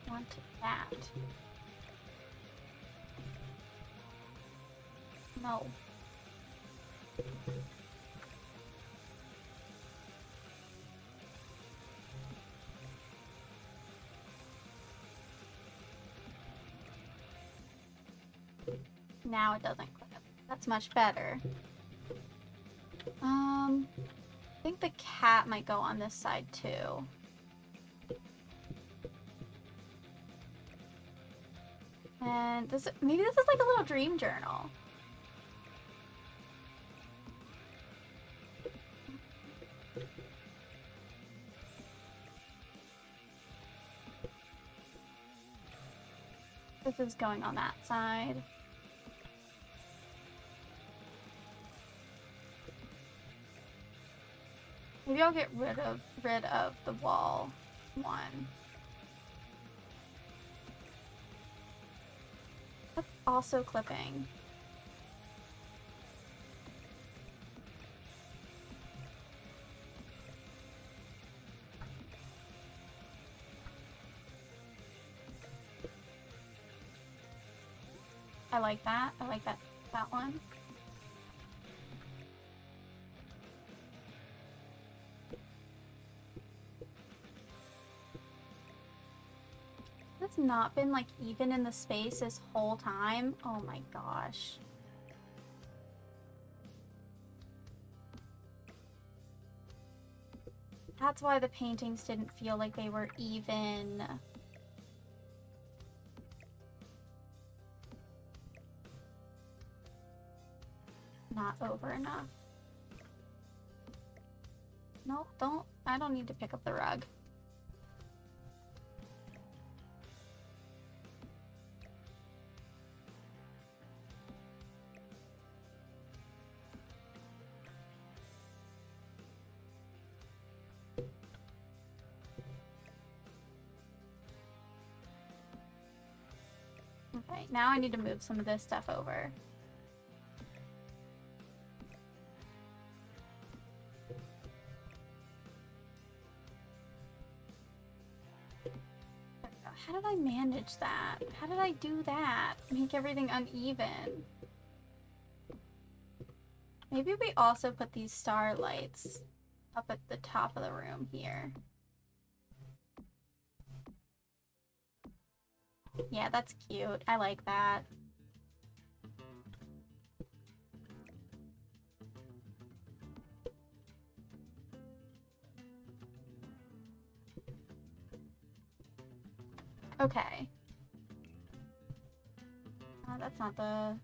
Want that. No. Now it doesn't clip. That's much better. I think the cat might go on this side too. And this, maybe this is like a little dream journal. This is going on that side. Maybe I'll get rid of the wall one. That's also clipping. I like that. I like that one. It's not been like even in the space this whole time. Oh my gosh. That's why the paintings didn't feel like they were even. Not over enough. No, I don't need to pick up the rug. Okay, now I need to move some of this stuff over. How did I manage that? How did I do that? Make everything uneven. Maybe we also put these starlights up at the top of the room here. Yeah, that's cute. I like that. Okay. That's not the...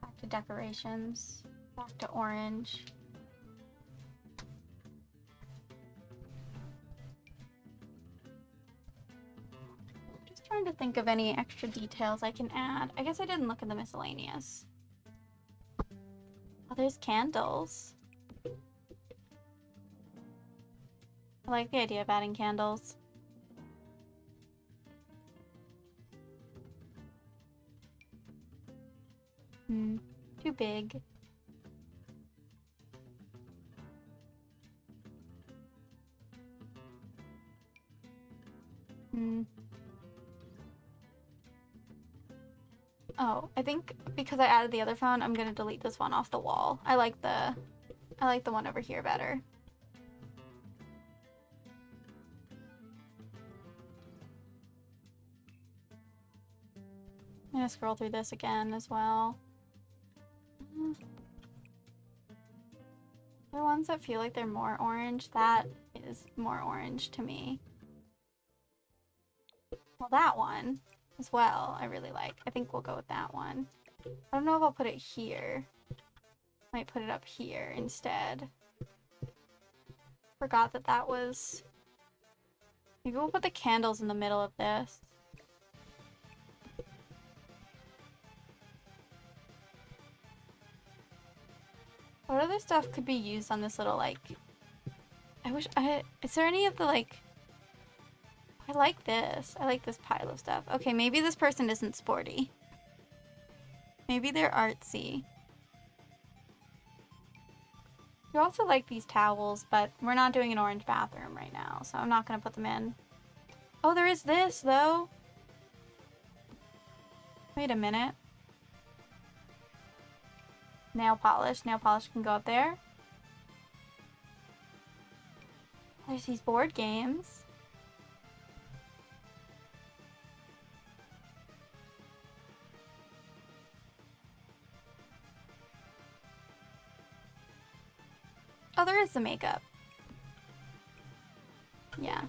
Back to decorations. Back to orange. Just trying to think of any extra details I can add. I guess I didn't look at the miscellaneous. Oh, there's candles. I like the idea of adding candles. Too big. Oh, I think because I added the other phone, I'm gonna delete this one off the wall. I like the one over here better. I'm gonna scroll through this again as well. The ones that feel like they're more orange, that is more orange to me. Well, that one as well, I really like. I think we'll go with that one. I don't know if I'll put it here. Might put it up here instead. Forgot that that was... Maybe we'll put the candles in the middle of this. What other stuff could be used on this little, like... Is there any of the, like... I like this. I like this pile of stuff. Okay, maybe this person isn't sporty. Maybe they're artsy. You also like these towels, but we're not doing an orange bathroom right now, so I'm not gonna put them in. Oh, there is this, though. Wait a minute. Nail polish. Nail polish can go up there. There's these board games. Oh, there is the makeup. Yeah.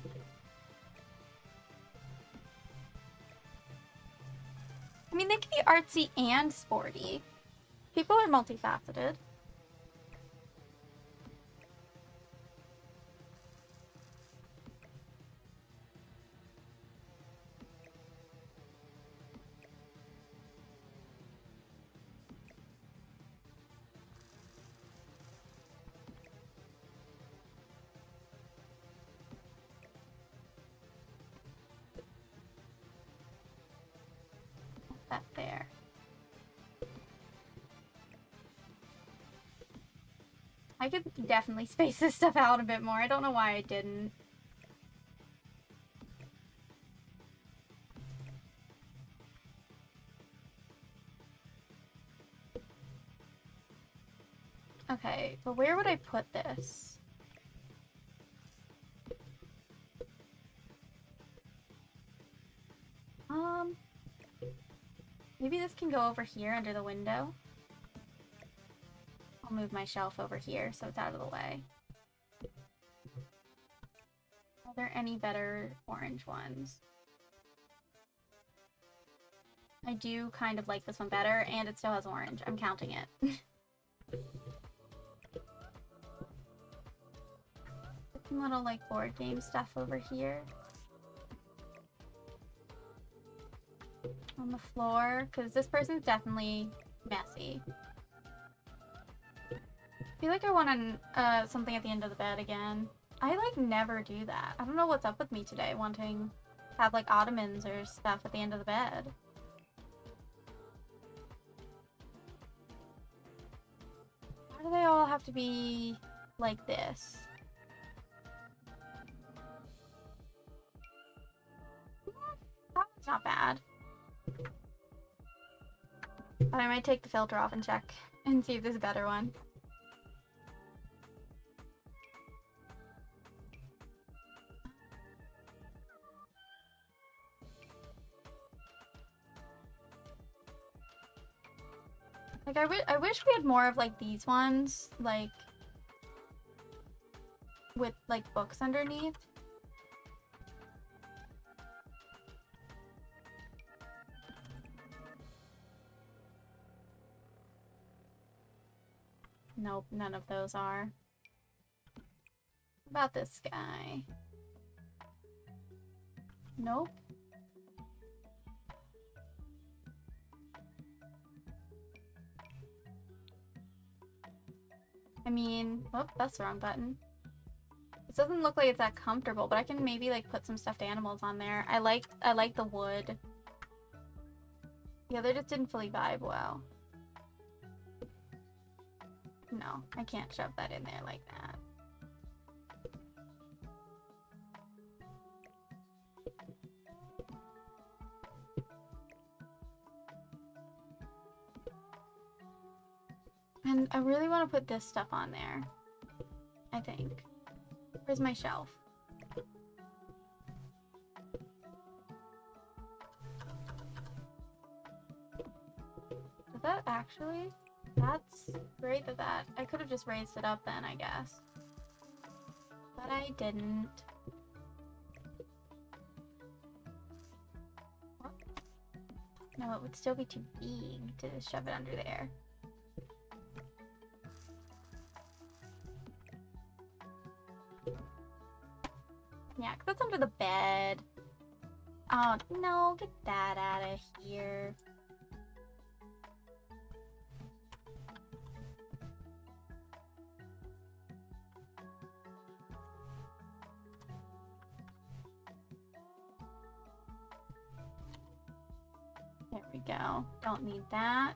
I mean, they can be artsy and sporty. People are multifaceted. That there. I could definitely space this stuff out a bit more. I don't know why I didn't. Okay, but where would I put this? Maybe this can go over here under the window. I'll move my shelf over here so it's out of the way. Are there any better orange ones? I do kind of like this one better, and it still has orange. I'm counting it. Some little, like, board game stuff over here. On the floor, because this person's definitely messy. I feel like I want something at the end of the bed again. I, like, never do that. I don't know what's up with me today, wanting have like ottomans or stuff at the end of the bed. Why do they all have to be like this? That one's not bad. But I might take the filter off and check and see if there's a better one. Like, I wish we had more of, like, these ones, like, with, like, books underneath. Nope, none of those are. What about this guy? Nope. I mean, whoop, that's the wrong button. It doesn't look like it's that comfortable, but I can maybe like put some stuffed animals on there. I like the wood. The other just didn't fully vibe well. No, I can't shove that in there like that. And I really want to put this stuff on there. I think. Where's my shelf? Is that actually? That's great that I could have just raised it up then, I guess. But I didn't. What? No, it would still be too big to shove it under there. Yeah, 'cause that's under the bed. Oh, no, get that out of here. There we go. Don't need that.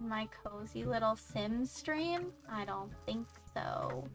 My cozy little Sims stream? I don't think so.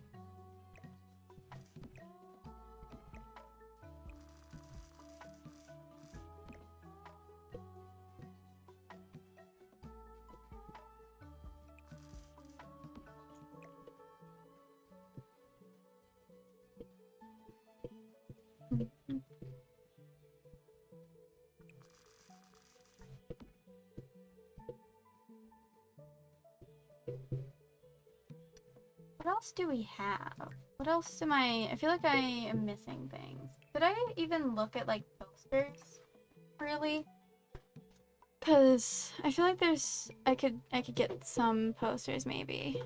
What else do we have? What else am I feel like I am missing things. Did I even look at like posters? Really? Cause I feel like there's I could get some posters maybe.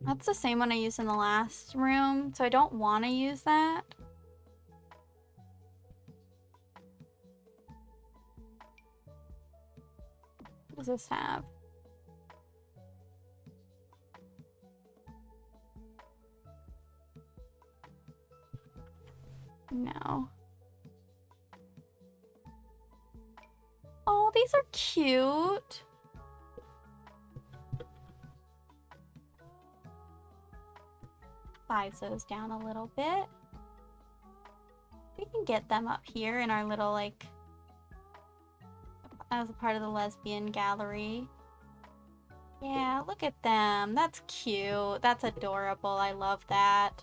That's the same one I used in the last room, so I don't want to use that. What does this have? No. Oh, these are cute. Size those down a little bit. We can get them up here in our little, like, as a part of the lesbian gallery. Yeah, look at them. That's cute. That's adorable. I love that.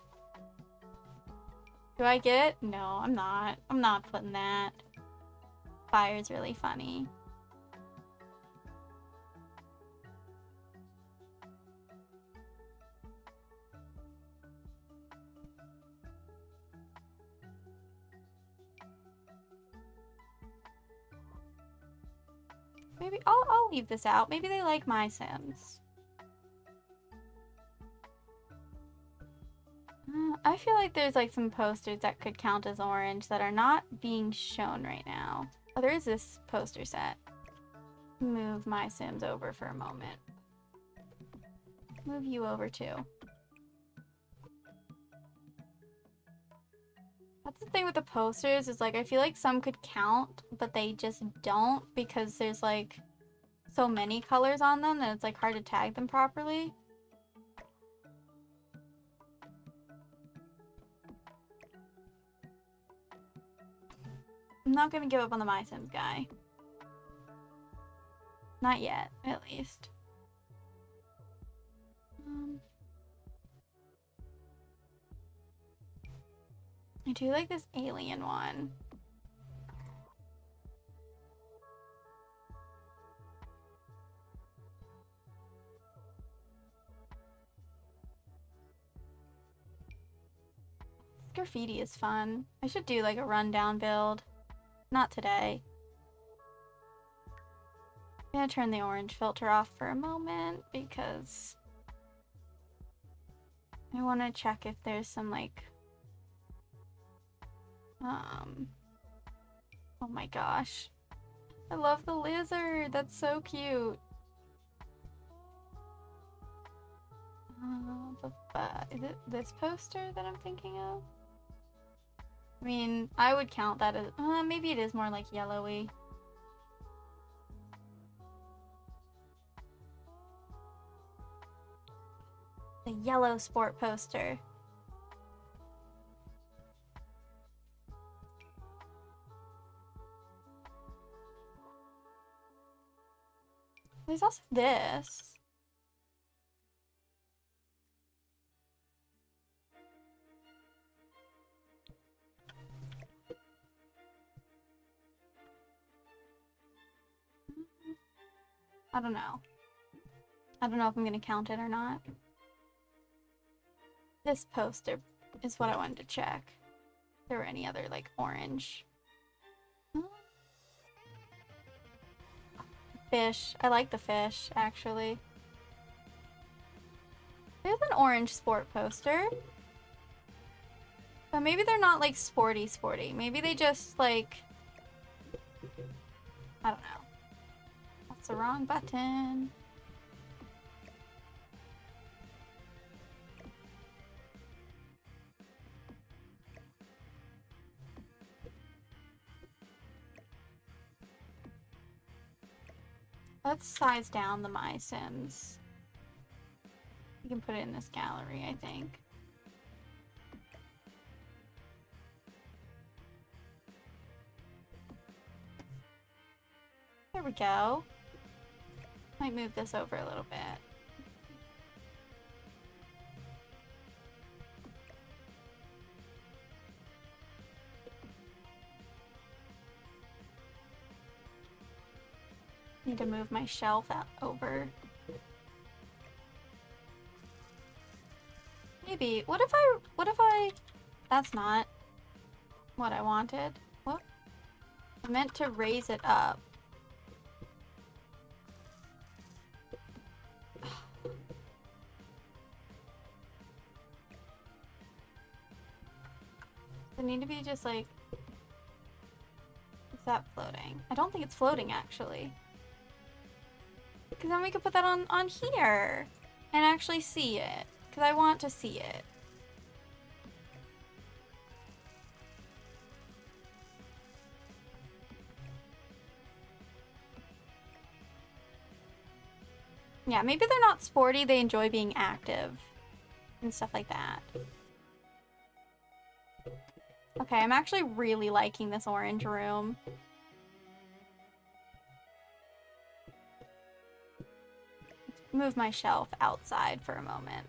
Do I get it? No, I'm not. I'm not putting that. Fire's really funny. Maybe I'll leave this out. Maybe they like my Sims. I feel like there's like some posters that could count as orange that are not being shown right now. Oh, there is this poster set. Move my Sims over for a moment. Move you over too. That's the thing with the posters, is like I feel like some could count, but they just don't because there's like so many colors on them that it's like hard to tag them properly. I'm not gonna give up on the My Sims guy. Not yet, at least. I do like this alien one. Graffiti is fun. I should do like a rundown build. Not today. I'm gonna turn the orange filter off for a moment because I want to check if there's some like oh my gosh, I love the lizard, that's so cute. Is it this poster that I'm thinking of? I mean, I would count that as maybe it is more like yellowy. The yellow sport poster. There's also this. I don't know. I don't know if I'm gonna count it or not. This poster is what I wanted to check. If there were any other like orange. Fish. I like the fish, actually. There's an orange sport poster. But maybe they're not like sporty. Maybe they just like... I don't know. That's the wrong button. Let's size down the My Sims. You can put it in this gallery, I think. There we go. Might move this over a little bit. Need to move my shelf out over. Maybe. What if I... That's not what I wanted. What? I meant to raise it up. They need to be just like... Is that floating? I don't think it's floating, actually. Because then we could put that on here and actually see it. Because I want to see it. Yeah, maybe they're not sporty, they enjoy being active and stuff like that. Okay, I'm actually really liking this orange room. Move my shelf outside for a moment.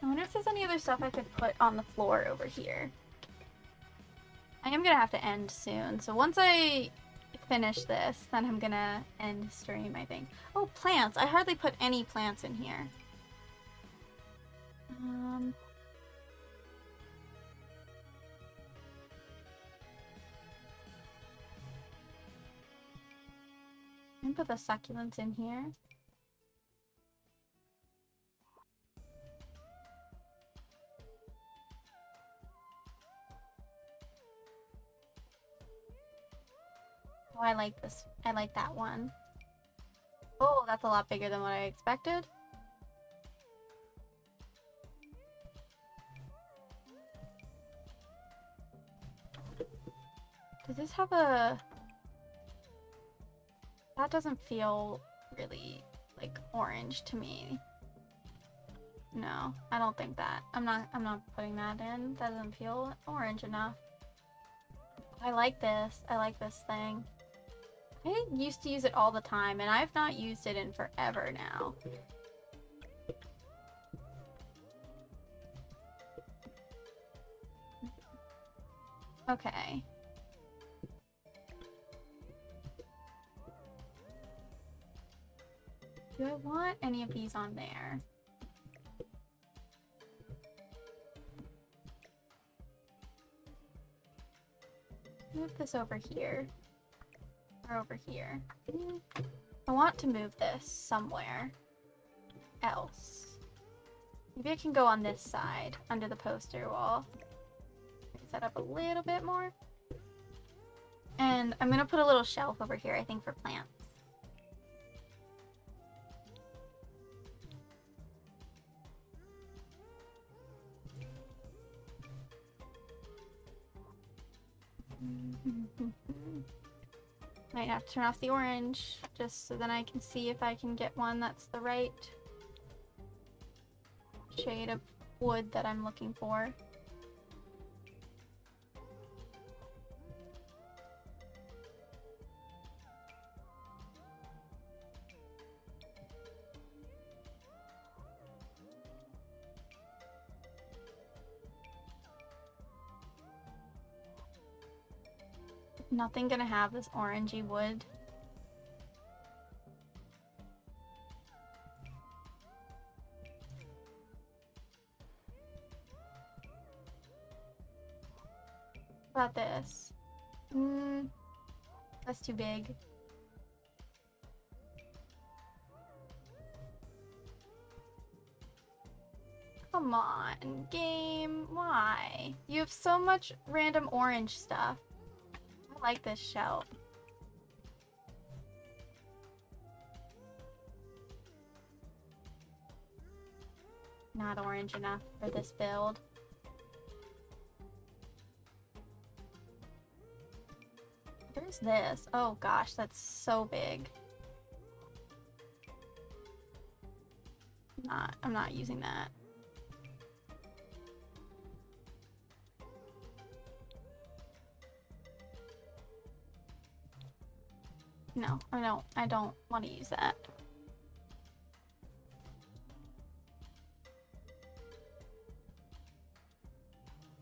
I wonder if there's any other stuff I could put on the floor over here. I am gonna have to end soon, so once I finish this, then I'm gonna end stream, I think. Oh, plants! I hardly put any plants in here. I'm gonna put the succulents in here. Oh, I like this. I like that one. Oh, that's a lot bigger than what I expected. Does this have a... That doesn't feel really like orange to me. No, I don't think that. I'm not putting that in. That doesn't feel orange enough. I like this. I like this thing. I used to use it all the time, and I've not used it in forever now. Okay. Do I want any of these on there? Move this over here. Or over here. I want to move this somewhere else. Maybe I can go on this side, under the poster wall. Raise that up a little bit more. And I'm gonna put a little shelf over here, I think, for plants. Might have to turn off the orange just so then I can see if I can get one that's the right shade of wood that I'm looking for. Nothing gonna have this orangey wood. What about this? That's too big. Come on, game. Why? You have so much random orange stuff. I like this shelf. Not orange enough for this build. There's this. Oh gosh, that's so big. I'm not using that. No, I don't want to use that.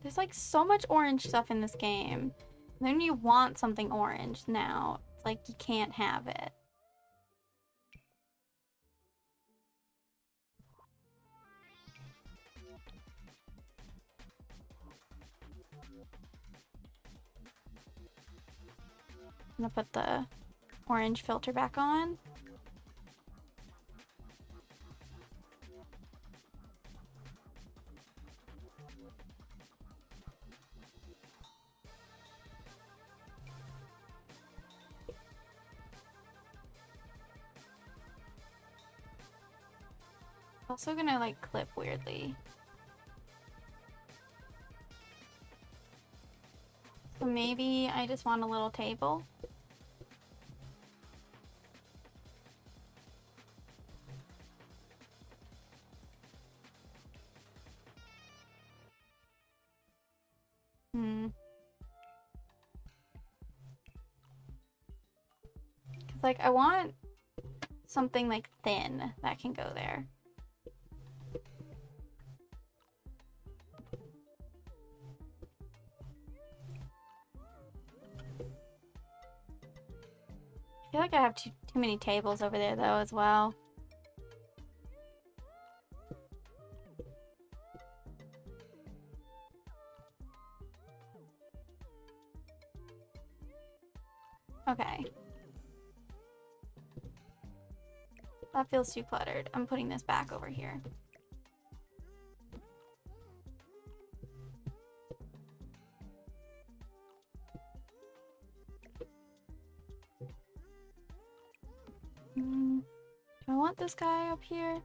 There's like so much orange stuff in this game. And then you want something orange now. It's like you can't have it. I'm gonna put the orange filter back on. Also gonna like clip weirdly. So maybe I just want a little table. Like, I want something like thin that can go there. I feel like I have too many tables over there though as well. Okay. That feels too cluttered. I'm putting this back over here. Do I want this guy up here?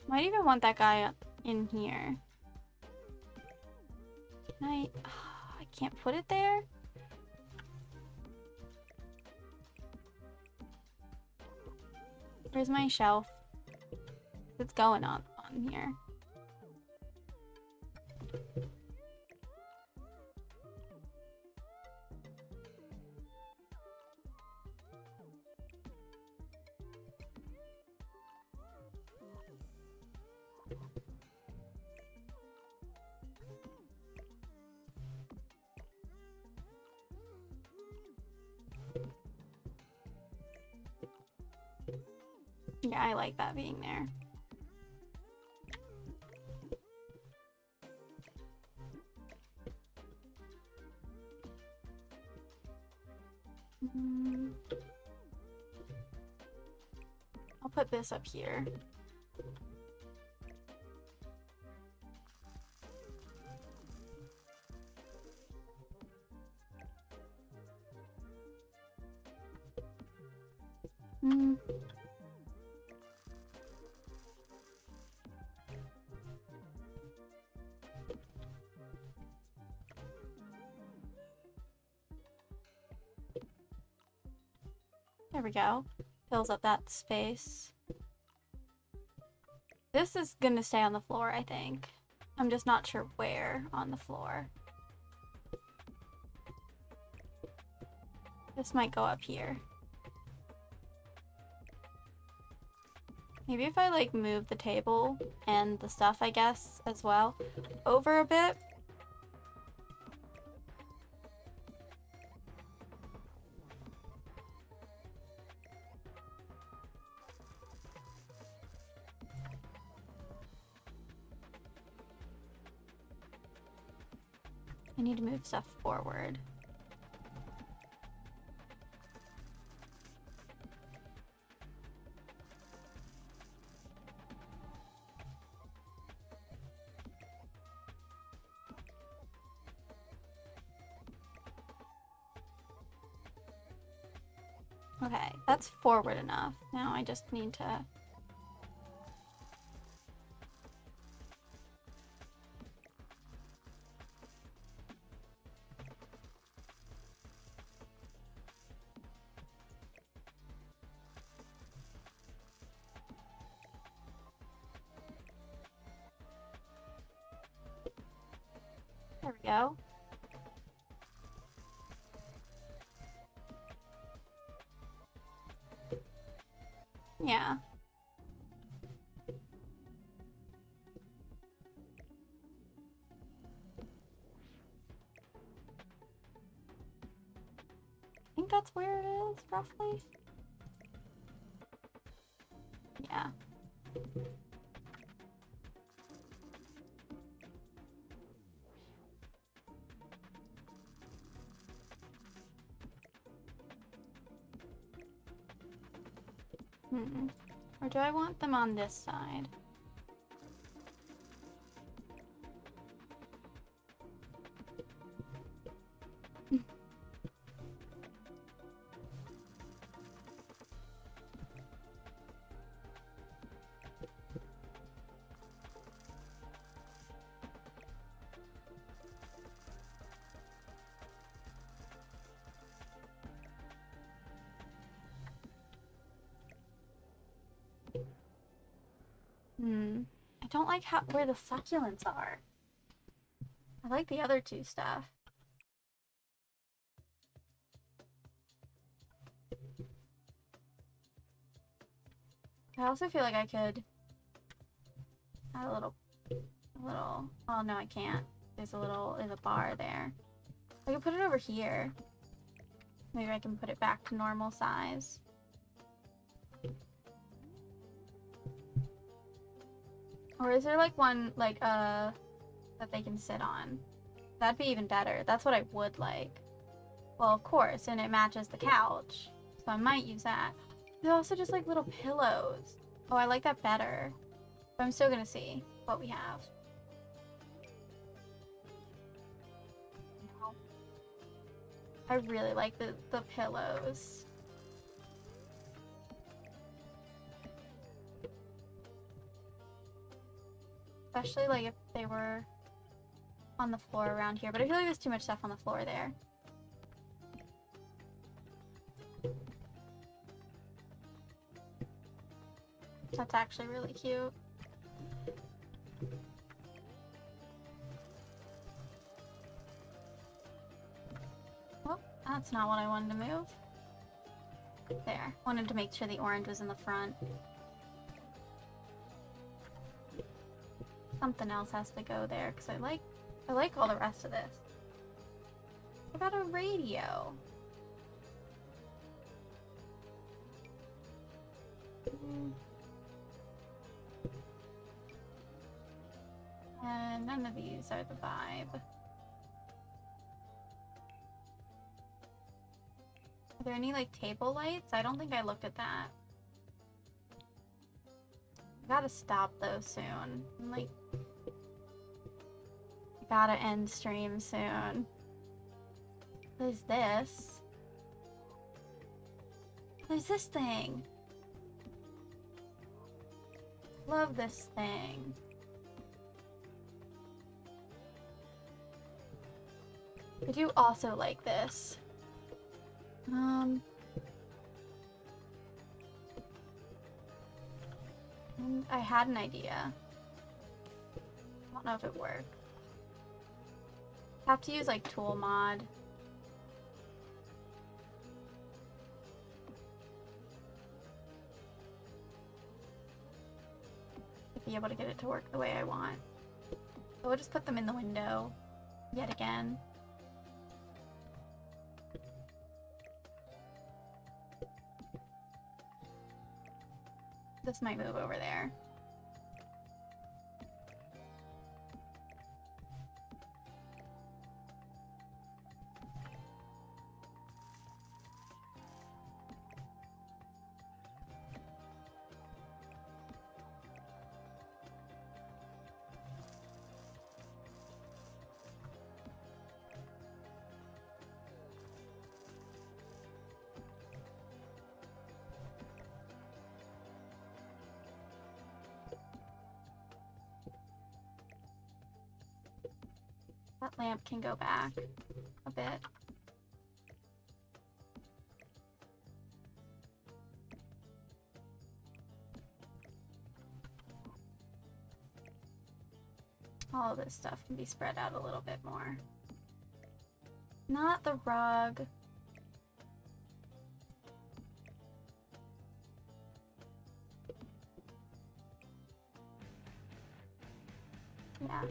Might even want that guy up in here. Can I? Oh, I can't put it there? Where's my shelf? What's going on here? Yeah, I like that being there. I'll put this up here. There we go. Fills up that space. This is gonna stay on the floor, I think. I'm just not sure where on the floor. This might go up here. Maybe if I like move the table and the stuff, I guess, as well, over a bit. I need to move stuff forward. Okay, that's forward enough. Now I just need to... There we go. Yeah. I think that's where it is, roughly. Yeah. Or do I want them on this side? I don't like where the succulents are. I like the other two stuff. I also feel like I could add a little, oh no, I can't. There's a bar there. I can put it over here. Maybe I can put it back to normal size. Or is there like one, like, that they can sit on? That'd be even better. That's what I would like. Well, of course, and it matches the couch. So I might use that. There's also just like little pillows. Oh, I like that better. But I'm still gonna see what we have. I really like the pillows. Especially like if they were on the floor around here, but I feel like there's too much stuff on the floor there. That's actually really cute. Oh, that's not what I wanted to move. There. Wanted to make sure the orange was in the front. Something else has to go there because I like all the rest of this. What about a radio? And none of these are the vibe. Are there any like table lights? I don't think I looked at that. I gotta stop though soon. I'm like, I gotta end stream soon. There's this. There's this thing. Love this thing. I do also like this. I had an idea. I don't know if it worked. Have to use like tool mod. To be able to get it to work the way I want. So we'll just put them in the window yet again. This might move over there. That lamp can go back a bit. All of this stuff can be spread out a little bit more. Not the rug. Yeah.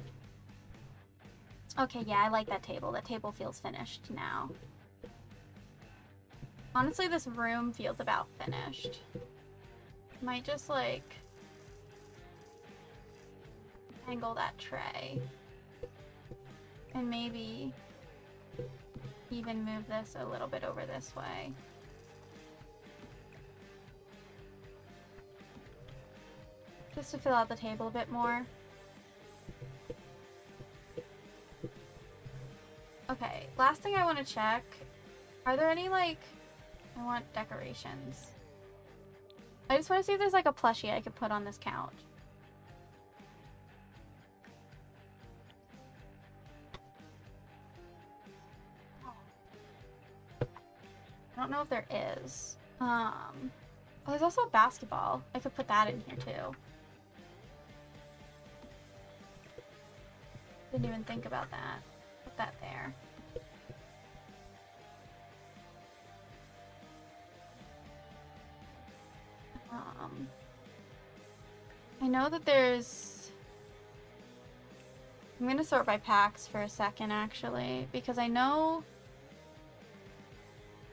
Okay, yeah, I like that table. That table feels finished now. Honestly, this room feels about finished. Might just, like, angle that tray. And maybe even move this a little bit over this way. Just to fill out the table a bit more. Okay, last thing I want to check. Are there any, like, I want decorations. I just want to see if there's, like, a plushie I could put on this couch. I don't know if there is. Oh, there's also a basketball. I could put that in here, too. Didn't even think about that. Put that there. I know that there's... I'm gonna sort by packs for a second, actually, because I know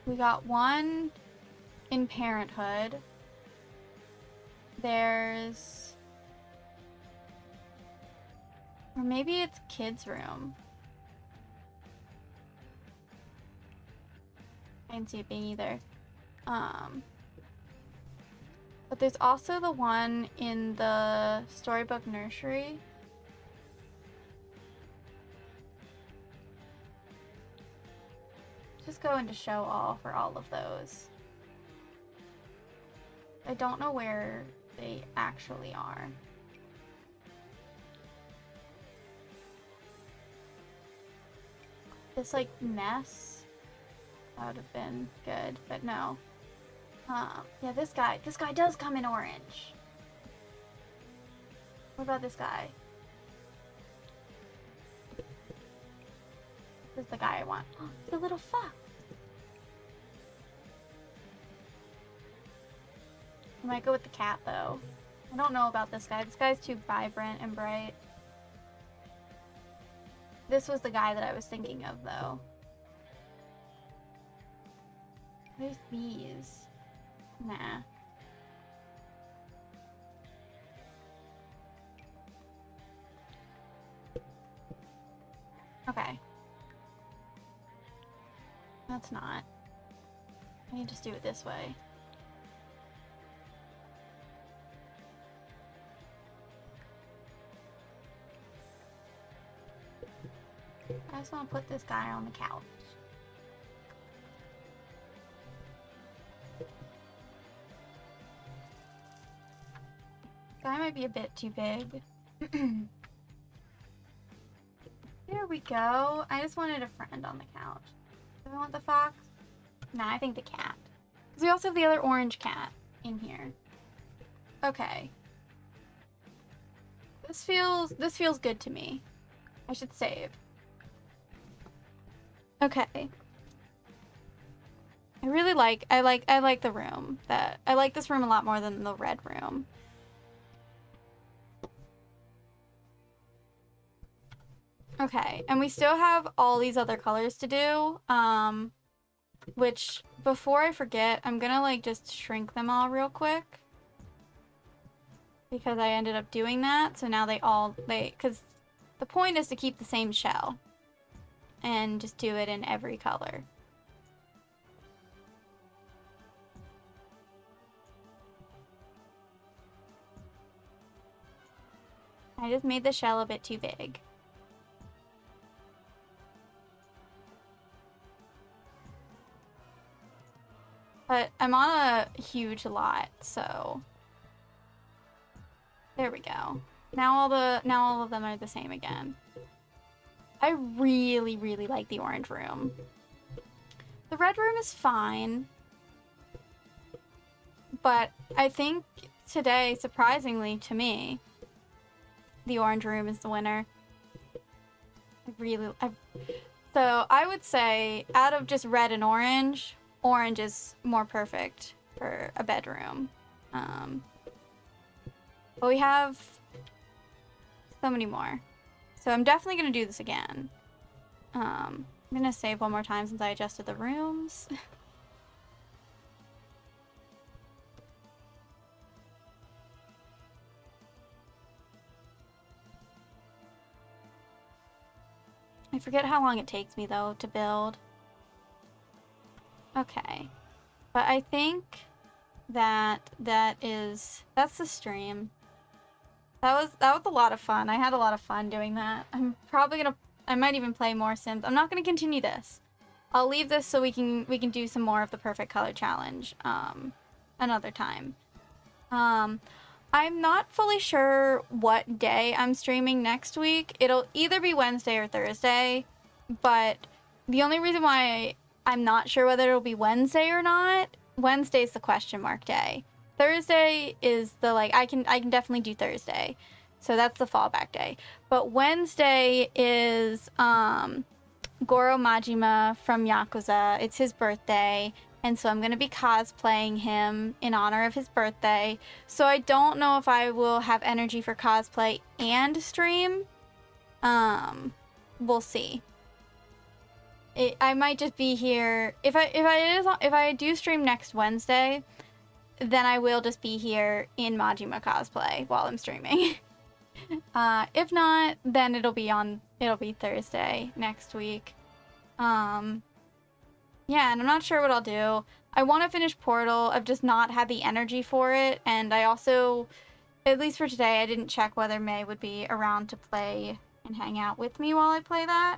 we got one in Parenthood. There's... Or maybe it's Kids Room. I didn't see it being either. But there's also the one in the Storybook Nursery. Just go into show all for all of those. I don't know where they actually are. this like mess. That would have been good, but no. Yeah, this guy does come in orange. What about this guy? This is the guy I want. Oh, the little fox. I might go with the cat though. I don't know about this guy. This guy's too vibrant and bright. This was the guy that I was thinking of though. Where's these? Nah. Okay. That's not. I can just do it this way. I just want to put this guy on the couch. Guy might be a bit too big. There we go. I just wanted a friend on the couch. Do I want the fox? Nah, I think the cat. Because we also have the other orange cat in here. Okay. This feels good to me. I should save. Okay. I like the room. I like this room a lot more than the red room. Okay, and we still have all these other colors to do, which, before I forget, I'm gonna, like, just shrink them all real quick. Because I ended up doing that, so now because the point is to keep the same shell. And just do it in every color. I just made the shell a bit too big. But I'm on a huge lot, so there we go. Now all of them are the same again. I really, really like the orange room. The red room is fine. But I think today, surprisingly to me, the orange room is the winner. So I would say, out of just red and orange, orange is more perfect for a bedroom. But we have so many more. So I'm definitely going to do this again. I'm going to save one more time since I adjusted the rooms. I forget how long it takes me, though, to build. Okay. But I think that's the stream. That was a lot of fun. I had a lot of fun doing that. I might even play more Sims. I'm not gonna continue this. I'll leave this so we can do some more of the perfect color challenge another time. I'm not fully sure what day I'm streaming next week. It'll either be Wednesday or Thursday, but the only reason why I'm not sure whether it'll be Wednesday or not, Wednesday's the question mark day. Thursday is the, like, I can definitely do Thursday. So that's the fallback day. But Wednesday is Goro Majima from Yakuza. It's his birthday. And so I'm going to be cosplaying him in honor of his birthday. So I don't know if I will have energy for cosplay and stream. We'll see. I might just be here. If I do stream next Wednesday, then I will just be here in Majima cosplay while I'm streaming. If not, then it'll be Thursday next week. Yeah, and I'm not sure what I'll do. I want to finish Portal. I've just not had the energy for it, and I also, at least for today, I didn't check whether May would be around to play and hang out with me while I play that.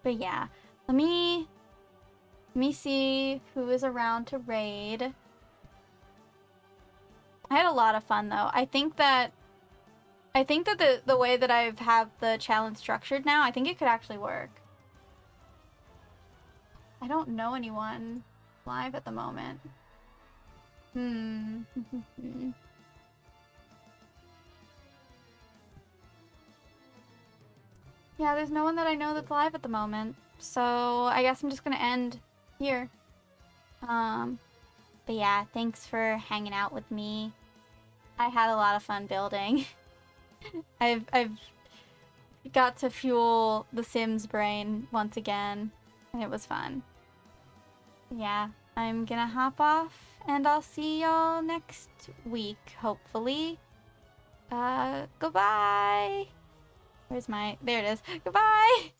But yeah, let me see who is around to raid. I had a lot of fun though. I think that I think that the way that I've have the challenge structured now, I think it could actually work. I don't know anyone live at the moment. Yeah, there's no one that I know that's live at the moment. So I guess I'm just gonna end here. But yeah, thanks for hanging out with me. I had a lot of fun building. I've got to fuel the Sims brain once again, and it was fun. Yeah, I'm gonna hop off, and I'll see y'all next week, hopefully. Goodbye! Where's my... There it is. Goodbye!